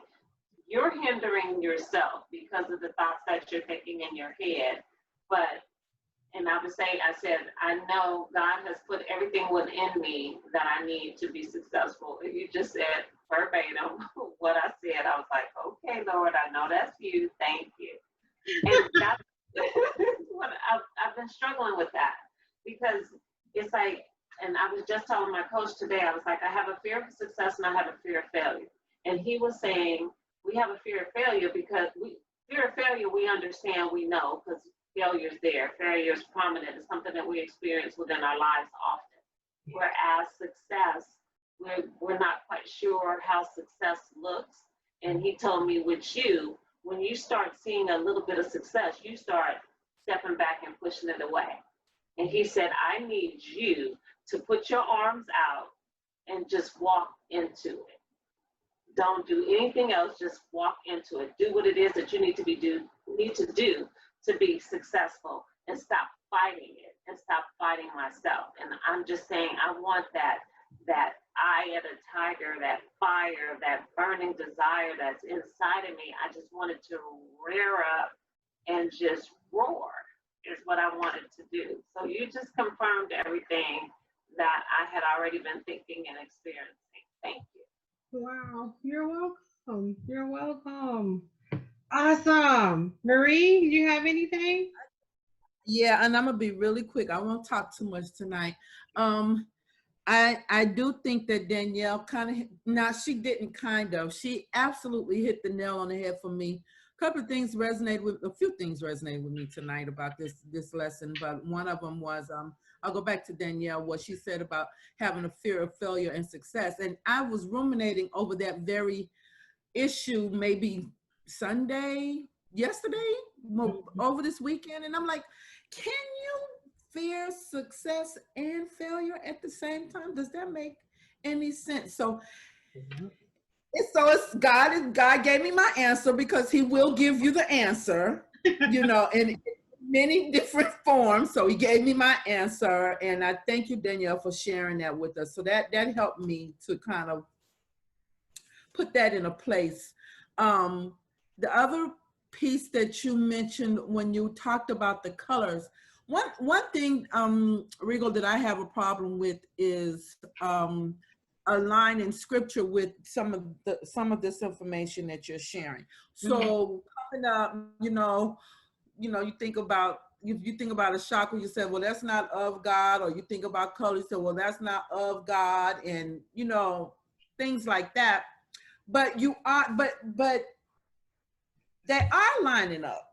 you're hindering yourself because of the thoughts that you're thinking in your head. And I said, I know God has put everything within me that I need to be successful. And you just said verbatim what I said. I was like, okay, Lord, I know that's you. Thank you. And that's what I've been struggling with that, because it's like, and I was just telling my coach today, I was like, I have a fear of success and I have a fear of failure. And he was saying, we have a fear of failure because fear of failure, we understand, we know, because failure is there. Failure is prominent. It's something that we experience within our lives often. Whereas success, we're not quite sure how success looks. And he told me with you, when you start seeing a little bit of success, you start stepping back and pushing it away. And he said, I need you to put your arms out and just walk into it. Don't do anything else, just walk into it. Do what it is that you need to do to be successful, and stop fighting it and stop fighting myself. And I'm just saying, I want that eye of a tiger, that fire, that burning desire that's inside of me. I just wanted to rear up and just roar is what I wanted to do. So you just confirmed everything that I had already been thinking and experiencing. Thank you. Wow, you're welcome. You're welcome. Awesome. Marie, do you have anything? Yeah, and I'm gonna be really quick. I won't talk too much tonight. I do think that Danielle she absolutely hit the nail on the head for me. A few things resonated with me tonight about this lesson, but one of them was, I'll go back to Danielle, what she said about having a fear of failure and success. And I was ruminating over that very issue maybe yesterday, over this weekend. And I'm like, can you fear success and failure at the same time? Does that make any sense? So it's God gave me my answer, because he will give you the answer, and many different forms. So he gave me my answer, and I thank you, Danielle, for sharing that with us. So that helped me to kind of put that in a place. The other piece that you mentioned when you talked about the colors, one thing, Regal, that I have a problem with is a line in scripture with some of this information that you're sharing. So coming up, you think about you think about a chakra, you say, well, that's not of God, or you think about color, you say, well, that's not of God, and things like that. But but they are lining up.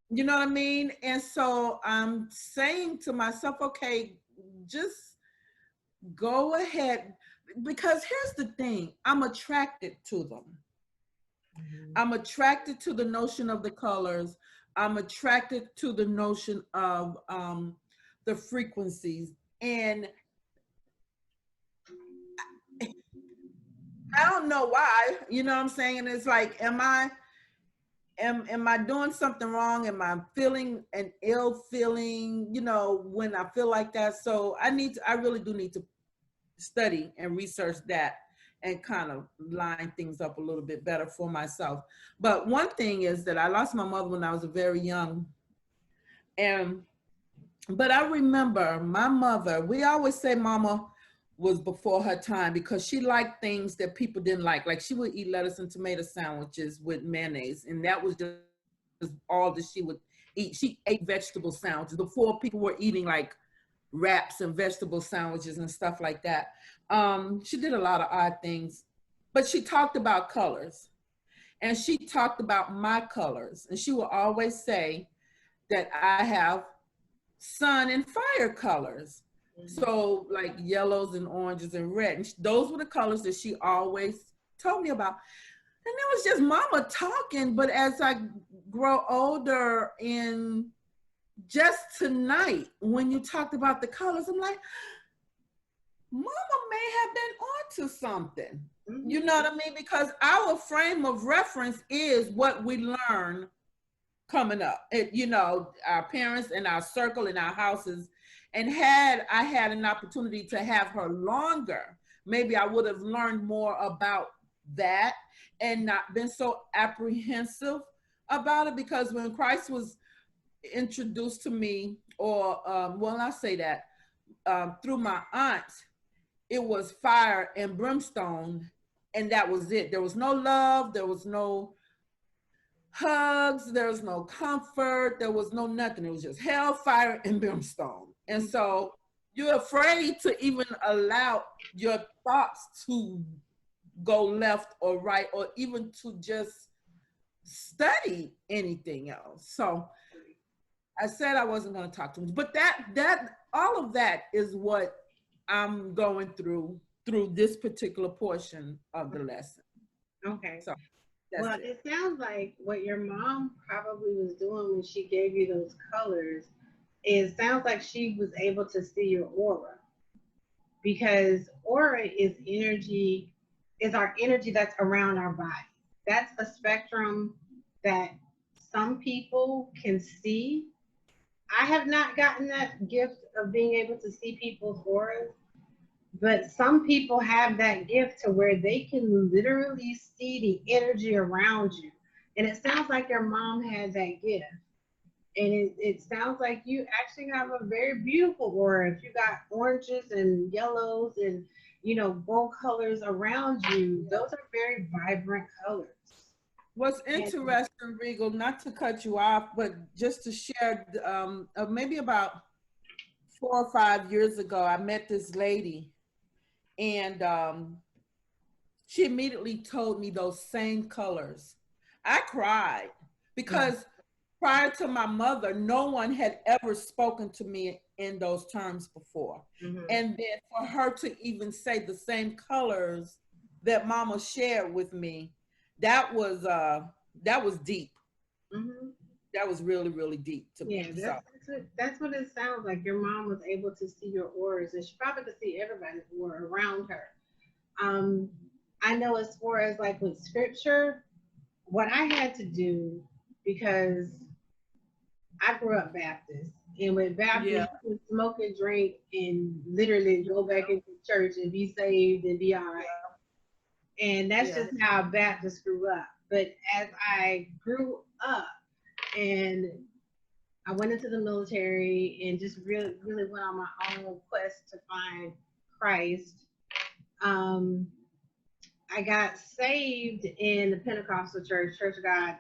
You know what I mean? And so I'm saying to myself, okay, just go ahead, because here's the thing, I'm attracted to them. I'm attracted to the notion of the colors. I'm attracted to the notion of the frequencies. And I don't know why, you know what I'm saying? And it's like, am I doing something wrong? Am I feeling an ill feeling, when I feel like that? So I really do need to study and research that and kind of line things up a little bit better for myself. But one thing is that I lost my mother when I was very young. But I remember my mother, we always say mama was before her time because she liked things that people didn't like. Like she would eat lettuce and tomato sandwiches with mayonnaise, and that was just all that she would eat. She ate vegetable sandwiches before people were eating like wraps and vegetable sandwiches and stuff like that. She did a lot of odd things, but she talked about colors, and she talked about my colors, and she will always say that I have sun and fire colors. So like yellows and oranges and red. And those were the colors that she always told me about. And it was just mama talking. But as I grow older, and just tonight, when you talked about the colors, I'm like, mama may have been onto something. You know what I mean? Because our frame of reference is what we learn coming up. Our parents and our circle in our houses. And had I had an opportunity to have her longer, maybe I would have learned more about that and not been so apprehensive about it. Because when Christ was introduced to me, or I say that through my aunt, it was fire and brimstone, and that was it. There was no love, there was no hugs, there was no comfort, there was no nothing. It was just hell, fire, and brimstone. And so you're afraid to even allow your thoughts to go left or right, or even to just study anything else. So I said I wasn't going to talk too much, but that all of that is what I'm going through this particular portion of the lesson. Okay. So well, it sounds like what your mom probably was doing when she gave you those colors, it sounds like she was able to see your aura, because aura is energy, is our energy that's around our body. That's a spectrum that some people can see. I have not gotten that gift of being able to see people's auras, but some people have that gift to where they can literally see the energy around you. And it sounds like your mom had that gift. And it sounds like you actually have a very beautiful aura. If you got oranges and yellows and, bold colors around you, those are very vibrant colors. What's interesting, Regal, not to cut you off, but just to share, maybe about 4 or 5 years ago, I met this lady, and she immediately told me those same colors. I cried because prior to my mother, no one had ever spoken to me in those terms before. And then for her to even say the same colors that mama shared with me, that was deep. That was really, really deep to me. That's what it sounds like. Your mom was able to see your auras, and she probably could see everybody's aura around her. I know as far as like with scripture, what I had to do, because I grew up Baptist, and with Baptist, Yeah. you can smoke and drink and literally go back into church and be saved and be all right. And that's Yeah. just how Baptist grew up. But as I grew up and I went into the military and just really, really went on my own quest to find Christ, um, I got saved in the Pentecostal church, Church of God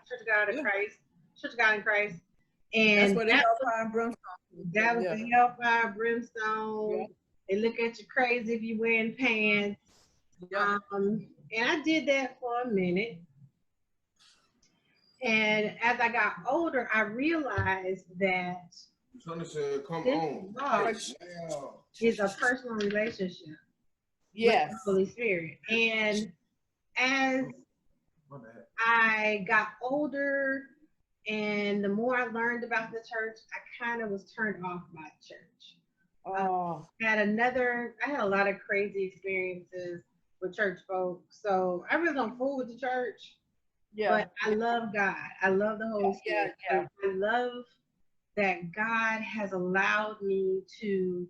in Yeah. Christ, Church of God in Christ. That's And where the hellfire and brimstone. that was Yeah. the hellfire, brimstone. Yeah. They look at you crazy if you wearing pants. Yeah. And I did that for a minute. And as I got older, I realized that Tony said, "Come this on." walk is a personal relationship with Yes. the Holy Spirit. And as I got older and the more I learned about the church, I kind of was turned off by church. Oh. I had a lot of crazy experiences with church folk. So I really don't fool with the church, Yeah. but I love God. I love the Holy Spirit. Yeah. I love that God has allowed me to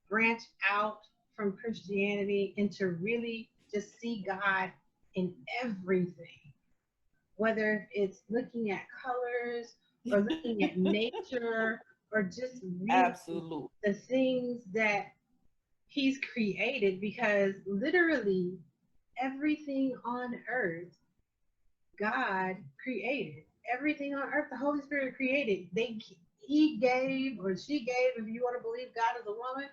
branch out from Christianity and to really just see God in everything, whether it's looking at colors or looking at nature or just really Absolutely. the things that He's created, because literally everything on earth, God created. Everything on earth, the Holy Spirit created. He gave, or she gave, if you want to believe God is a woman,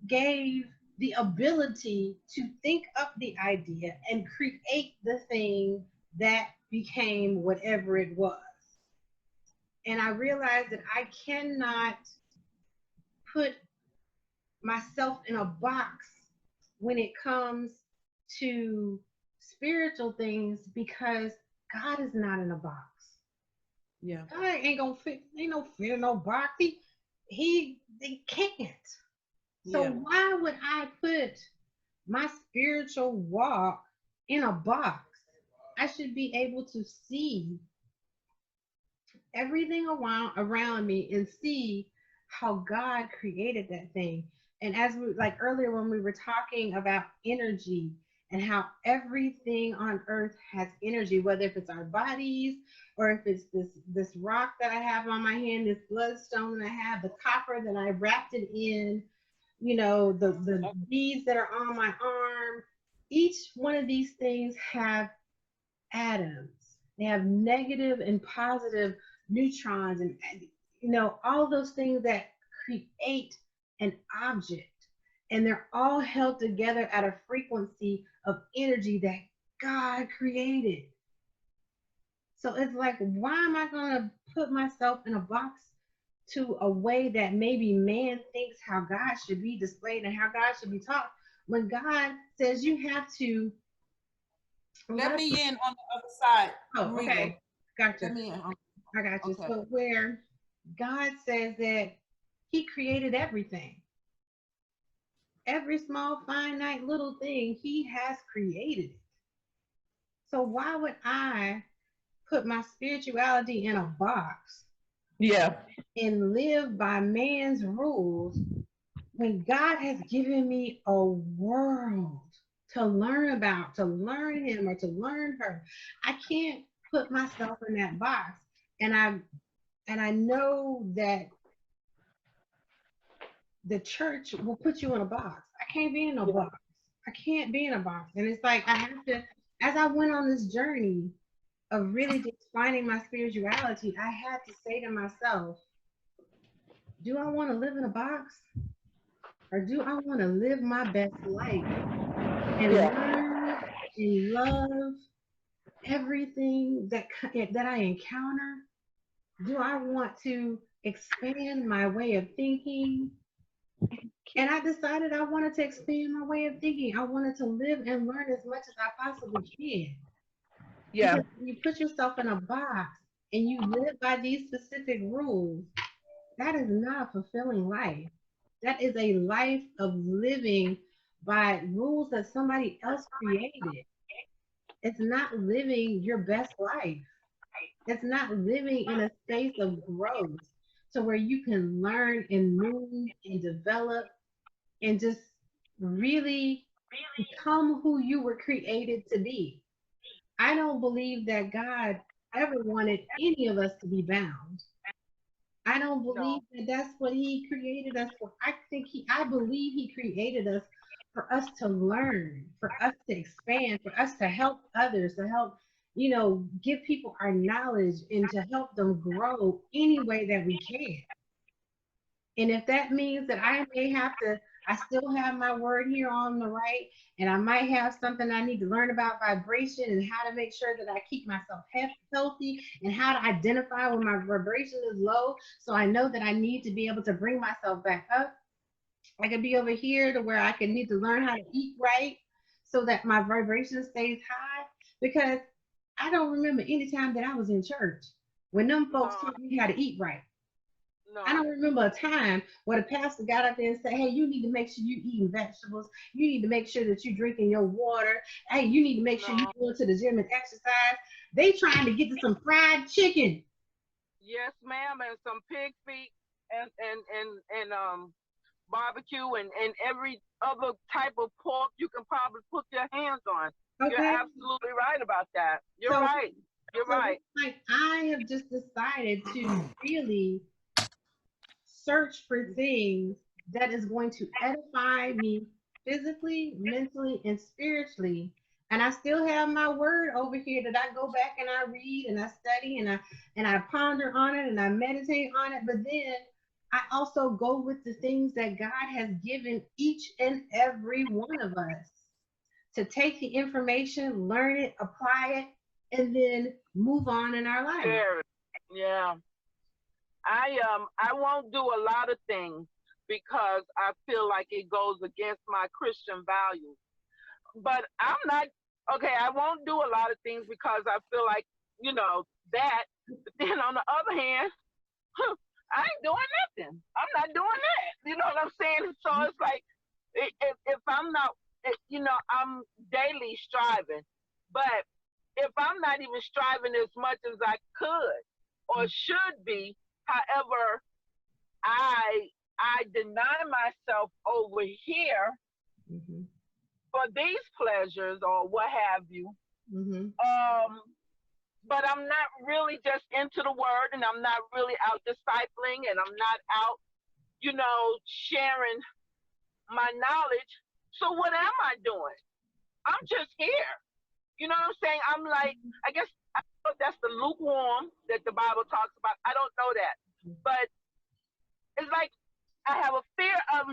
gave the ability to think up the idea and create the thing that became whatever it was. And I realized that I cannot put myself in a box when it comes to spiritual things, because God is not in a box. Yeah. God ain't gonna fit, ain't no fit in no box. He can't. So Yeah. why would I put my spiritual walk in a box? I should be able to see everything around me and see how God created that thing. And as we, like earlier when we were talking about energy and how everything on earth has energy, whether if it's our bodies or if it's this rock that I have on my hand, this bloodstone that I have, the copper that I wrapped it in, the beads that are on my arm, each one of these things have atoms. They have negative and positive neutrons and all those things that create an object. And they're all held together at a frequency of energy that God created. So it's like, why am I going to put myself in a box to a way that maybe man thinks how God should be displayed and how God should be taught, when God says you have to. Let me in on the other side. Oh, okay. Gotcha. Let me in. I got you. Okay. So where God says that He created everything, every small, finite little thing, He has created it. So why would I put my spirituality in a box? Yeah. And live by man's rules when God has given me a world to learn about, to learn Him or to learn her? I can't put myself in that box. And I know that the church will put you in a box. I can't be in no box. I can't be in a box. And it's like I have to, as I went on this journey of really just finding my spirituality, I had to say to myself, do I want to live in a box? Or do I want to live my best life and learn and love everything that I encounter? Do I want to expand my way of thinking? And I decided I wanted to expand my way of thinking. I wanted to live and learn as much as I possibly can. Yeah. Because when you put yourself in a box and you live by these specific rules, that is not a fulfilling life. That is a life of living by rules that somebody else created. It's not living your best life. It's not living in a space of growth to where you can learn and move and develop and just really become who you were created to be. I don't believe that God ever wanted any of us to be bound. I don't believe No. that that's what he created us for. I believe he created us for us to learn, for us to expand, for us to help others, to help, give people our knowledge and to help them grow any way that we can. And if that means that I still have my word here on the right, and I might have something I need to learn about vibration and how to make sure that I keep myself healthy and how to identify when my vibration is low. So I know that I need to be able to bring myself back up. I could be over here to where I can need to learn how to eat right so that my vibration stays high. Because I don't remember any time that I was in church when them folks No. taught me how to eat right. I No. don't remember a time where the pastor got up there and said, hey, you need to make sure you eating vegetables. You need to make sure that you're drinking your water. Hey, you need to make sure you No. go to the gym and exercise. They trying to get to some fried chicken. Yes, ma'am, and some pig feet and barbecue and every other type of pork you can probably put your hands on. You're Okay. absolutely right about that. You're So, right. You're so right. it's like I have just decided to really search for things that is going to edify me physically, mentally, and spiritually. And I still have my word over here that I go back and I read and I study and I ponder on it and I meditate on it. But then I also go with the things that God has given each and every one of us to take the information, learn it, apply it, and then move on in our life. Very. Yeah. I won't do a lot of things because I feel like it goes against my Christian values. But I'm not okay. I won't do a lot of things because I feel like that. But then on the other hand, I ain't doing nothing. I'm not doing that. You know what I'm saying? So it's like if I'm not, I'm daily striving. But if I'm not even striving as much as I could or should be, however, I deny myself over here Mm-hmm. for these pleasures or what have you. Mm-hmm. But I'm not really just into the word, and I'm not really out discipling, and I'm not out, sharing my knowledge. So what am I doing? I'm just here. You know what I'm saying? I'm like, I guess I don't know if that's the lukewarm that the Bible talks about. I don't know that, but it's like I have a fear of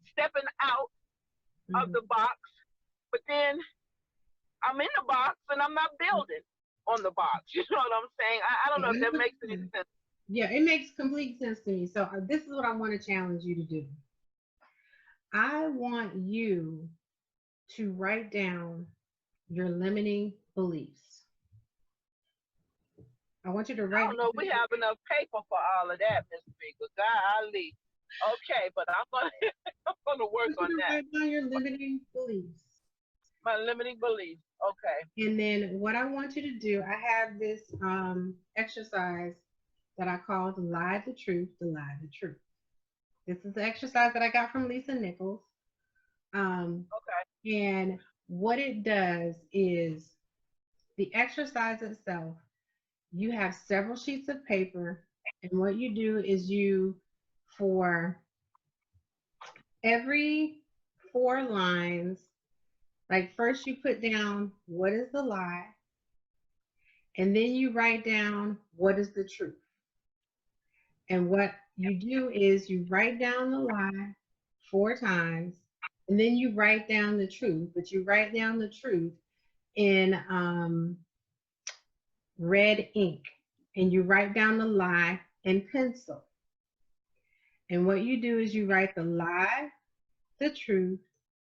stepping out of the box, but then I'm in the box and I'm not building on the box. You know what I'm saying? I don't know if that makes any sense. Yeah, it makes complete sense to me. So this is what I want to challenge you to do. I want you to write down your limiting beliefs. I want you to I write. don't know if we have enough paper for all of that, Miss Speaker. Golly. Okay, but I'm gonna I'm gonna work on that. Write down your limiting beliefs. My limiting beliefs. Okay. And then what I want you to do, I have this exercise that I call the lie, the truth, the lie, the truth. This is the exercise that I got from Lisa Nichols. Okay. And what it does is the exercise itself, you have several sheets of paper. And what you do is for every 4 lines, like first you put down what is the lie, and then you write down what is the truth. And what you do is you write down the lie 4 times, and then you write down the truth, but you write down the truth in red ink, and you write down the lie in pencil. And what you do is you write the lie, the truth,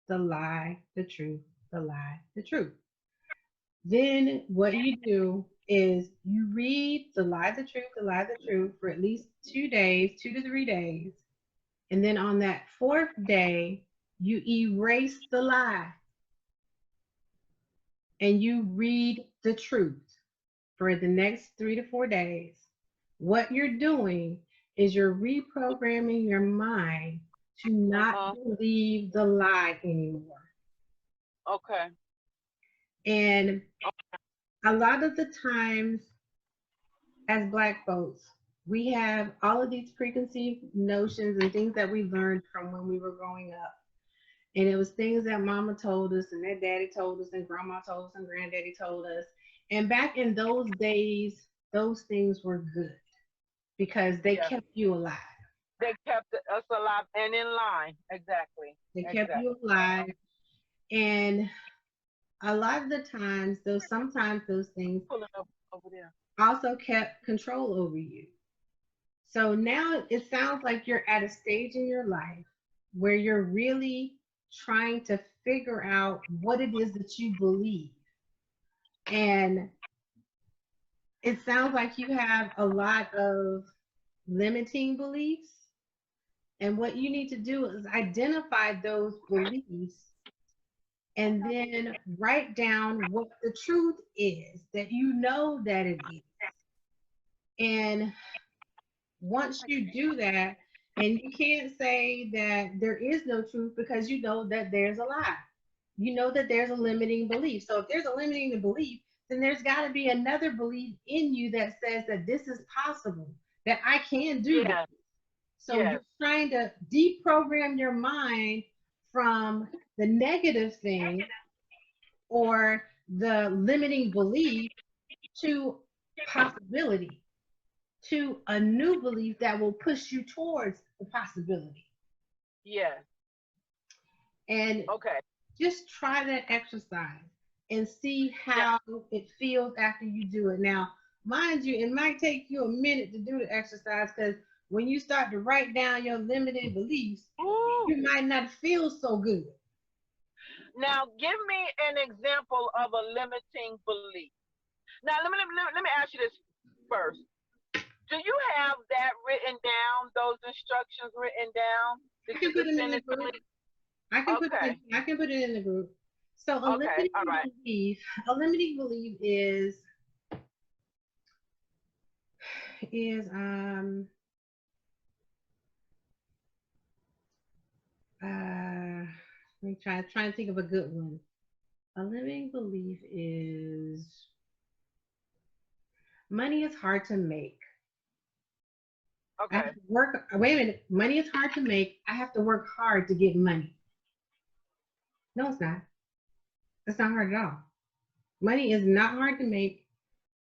the lie, the truth, the lie, the truth. Then what you do is you read the lie, the truth, the lie, the truth for at least 2 days, 2 to 3 days. And then on that 4th day, you erase the lie and you read the truth for the next 3 to 4 days, what you're doing is you're reprogramming your mind to not believe the lie anymore. Okay. And a lot of the times, as Black folks, we have all of these preconceived notions and things that we learned from when we were growing up. And it was things that mama told us and that daddy told us and grandma told us and granddaddy told us. And back in those days, those things were good because they kept you alive. They kept us alive and in line. Exactly. They kept you alive. And a lot of the times, sometimes those things Pull it up over there. also kept control over you. So now it sounds like you're at a stage in your life where you're really trying to figure out what it is that you believe. And it sounds like you have a lot of limiting beliefs. And what you need to do is identify those beliefs and then write down what the truth is that you know that it is. And once you do that, and you can't say that there is no truth because you know that there's a lie. You know that there's a limiting belief. So if there's a limiting belief, then there's got to be another belief in you that says that this is possible, that I can do this. So you're trying to deprogram your mind from the negative thing or the limiting belief to possibility, to a new belief that will push you towards the possibility. Yeah. And just try that exercise and see how it feels after you do it. Now, mind you, it might take you a minute to do the exercise because when you start to write down your limiting beliefs, you might not feel so good. Now, give me an example of a limiting belief. Now, let me ask you this first. Do you have that written down, those instructions written down? I can put it in the group. I can put it in the group. So a limiting belief is let me try to think of a good one. A limiting belief is money is hard to make. Okay. I have to work. Wait a minute. Money is hard to make. I have to work hard to get money. No, it's not. It's not hard at all. Money is not hard to make,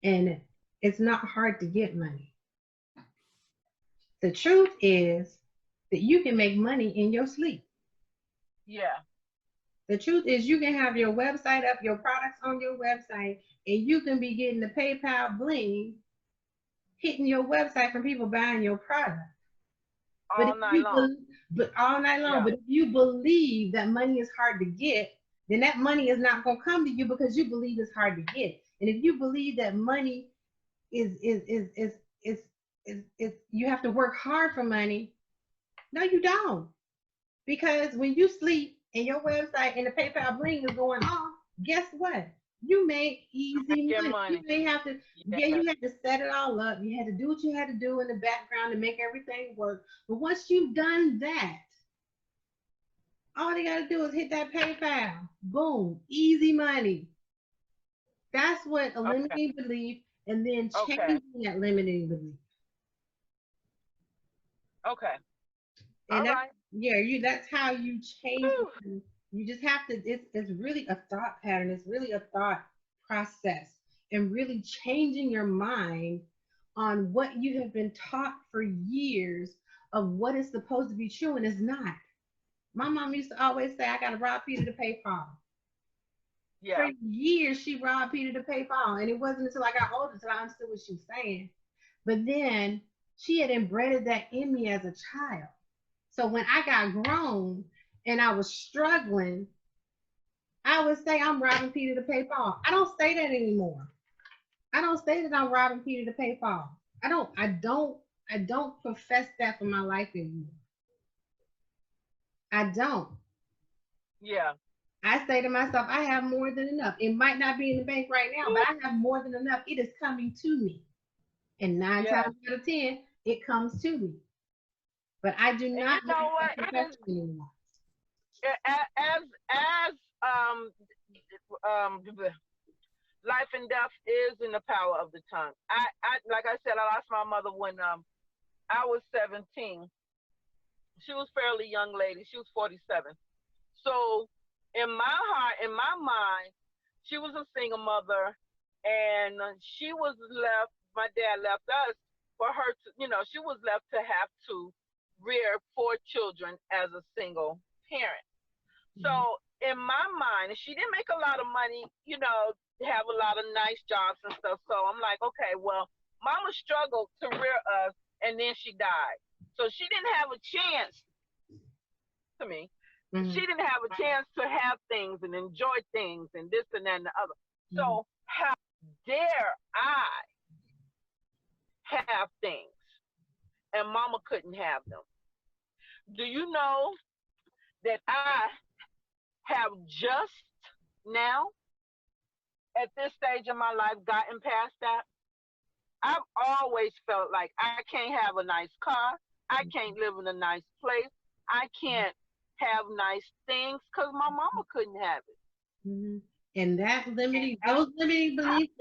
and it's not hard to get money. The truth is that you can make money in your sleep. Yeah. The truth is you can have your website up, your products on your website, and you can be getting the PayPal bling hitting your website from people buying your product. All night long. But if you believe that money is hard to get, then that money is not going to come to you because you believe it's hard to get. And if you believe that money is you have to work hard for money, no, you don't. Because when you sleep and your website and the PayPal bling is going off, guess what? You make easy money. You may have to, you had to set it all up. You had to do what you had to do in the background to make everything work. But once you've done that, all they got to do is hit that PayPal. Boom, easy money. That's what a limiting belief, and then changing that limiting belief. Okay. And that's how you change it. You just have to, it's really a thought pattern. It's really a thought process and really changing your mind on what you have been taught for years of what is supposed to be true and is not. My mom used to always say, I got to rob Peter to pay Paul. Yeah. For years, she robbed Peter to pay Paul. And it wasn't until I got older until I understood what she was saying. But then she had embedded that in me as a child. So when I got grown, and I was struggling, I would say I'm robbing Peter to pay Paul. I don't say that anymore. I don't say that I'm robbing Peter to pay Paul. I don't profess that for my life anymore. I don't. Yeah. I say to myself, I have more than enough. It might not be in the bank right now, but I have more than enough. It is coming to me. And nine Yeah. times out of 10, it comes to me. But I do And not you know like what? that profession anymore. As life and death is in the power of the tongue. I like I said, I lost my mother when I was 17. She was a fairly young lady. She was 47. So in my heart, in my mind, she was a single mother, and she was left. My dad left us for her to, she was left to have to rear 4 children as a single parent. So in my mind, and she didn't make a lot of money, have a lot of nice jobs and stuff. So I'm like, okay, well, mama struggled to rear us, and then she died. So she didn't have a chance to me. She didn't have a chance to have things and enjoy things and this and that and the other. So how dare I have things and mama couldn't have them? Do you know that I have just now, at this stage of my life, gotten past that? I've always felt like I can't have a nice car. I can't live in a nice place. I can't have nice things because my mama couldn't have it. And those limiting beliefs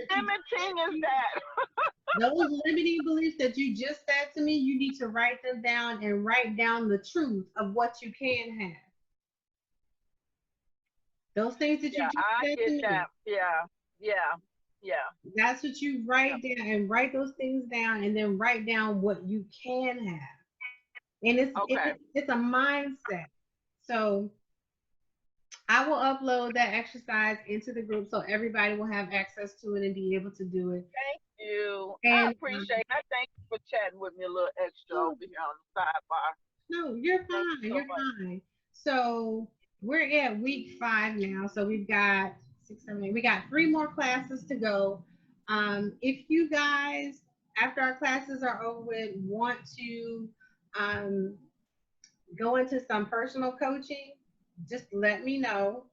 those limiting beliefs that you just said to me, you need to write them down and write down the truth of what you can have. Those things that you just said to me. That. Yeah. That's what you write down, and write those things down, and then write down what you can have. And it's a mindset. So I will upload that exercise into the group so everybody will have access to it and be able to do it. Thank you. And, I appreciate it. I thank you for chatting with me a little extra over here on the sidebar. No, you're fine. You're fine. So we're at week 5 now. So we've got 6, 7, 8. We got 3 more classes to go. If you guys, after our classes are over with, want to go into some personal coaching, just let me know,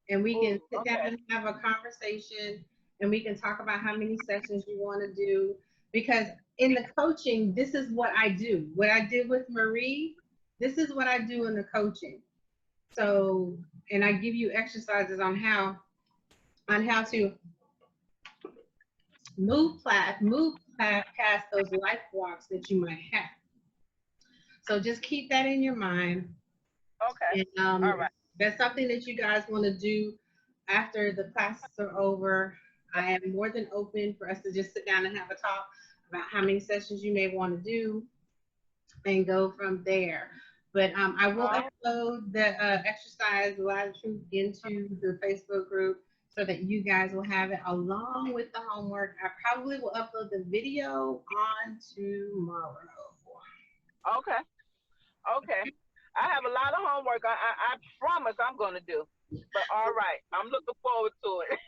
and we can sit down and have a conversation, and we can talk about how many sessions you want to do. Because in the coaching, this is what I do. What I did with Marie, this is what I do in the coaching. So, and I give you exercises on how to move past those life blocks that you might have. So just keep that in your mind. Okay. And, all right. That's something that you guys want to do after the classes are over. I am more than open for us to just sit down and have a talk about how many sessions you may want to do and go from there. But I will upload the exercise Live Truth into the Facebook group so that you guys will have it along with the homework. I probably will upload the video on tomorrow. Okay. I have a lot of homework. I promise I'm going to do. But all right, I'm looking forward to it.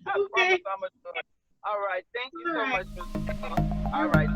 I promise I'm going to do it. All right, thank you so much. All right.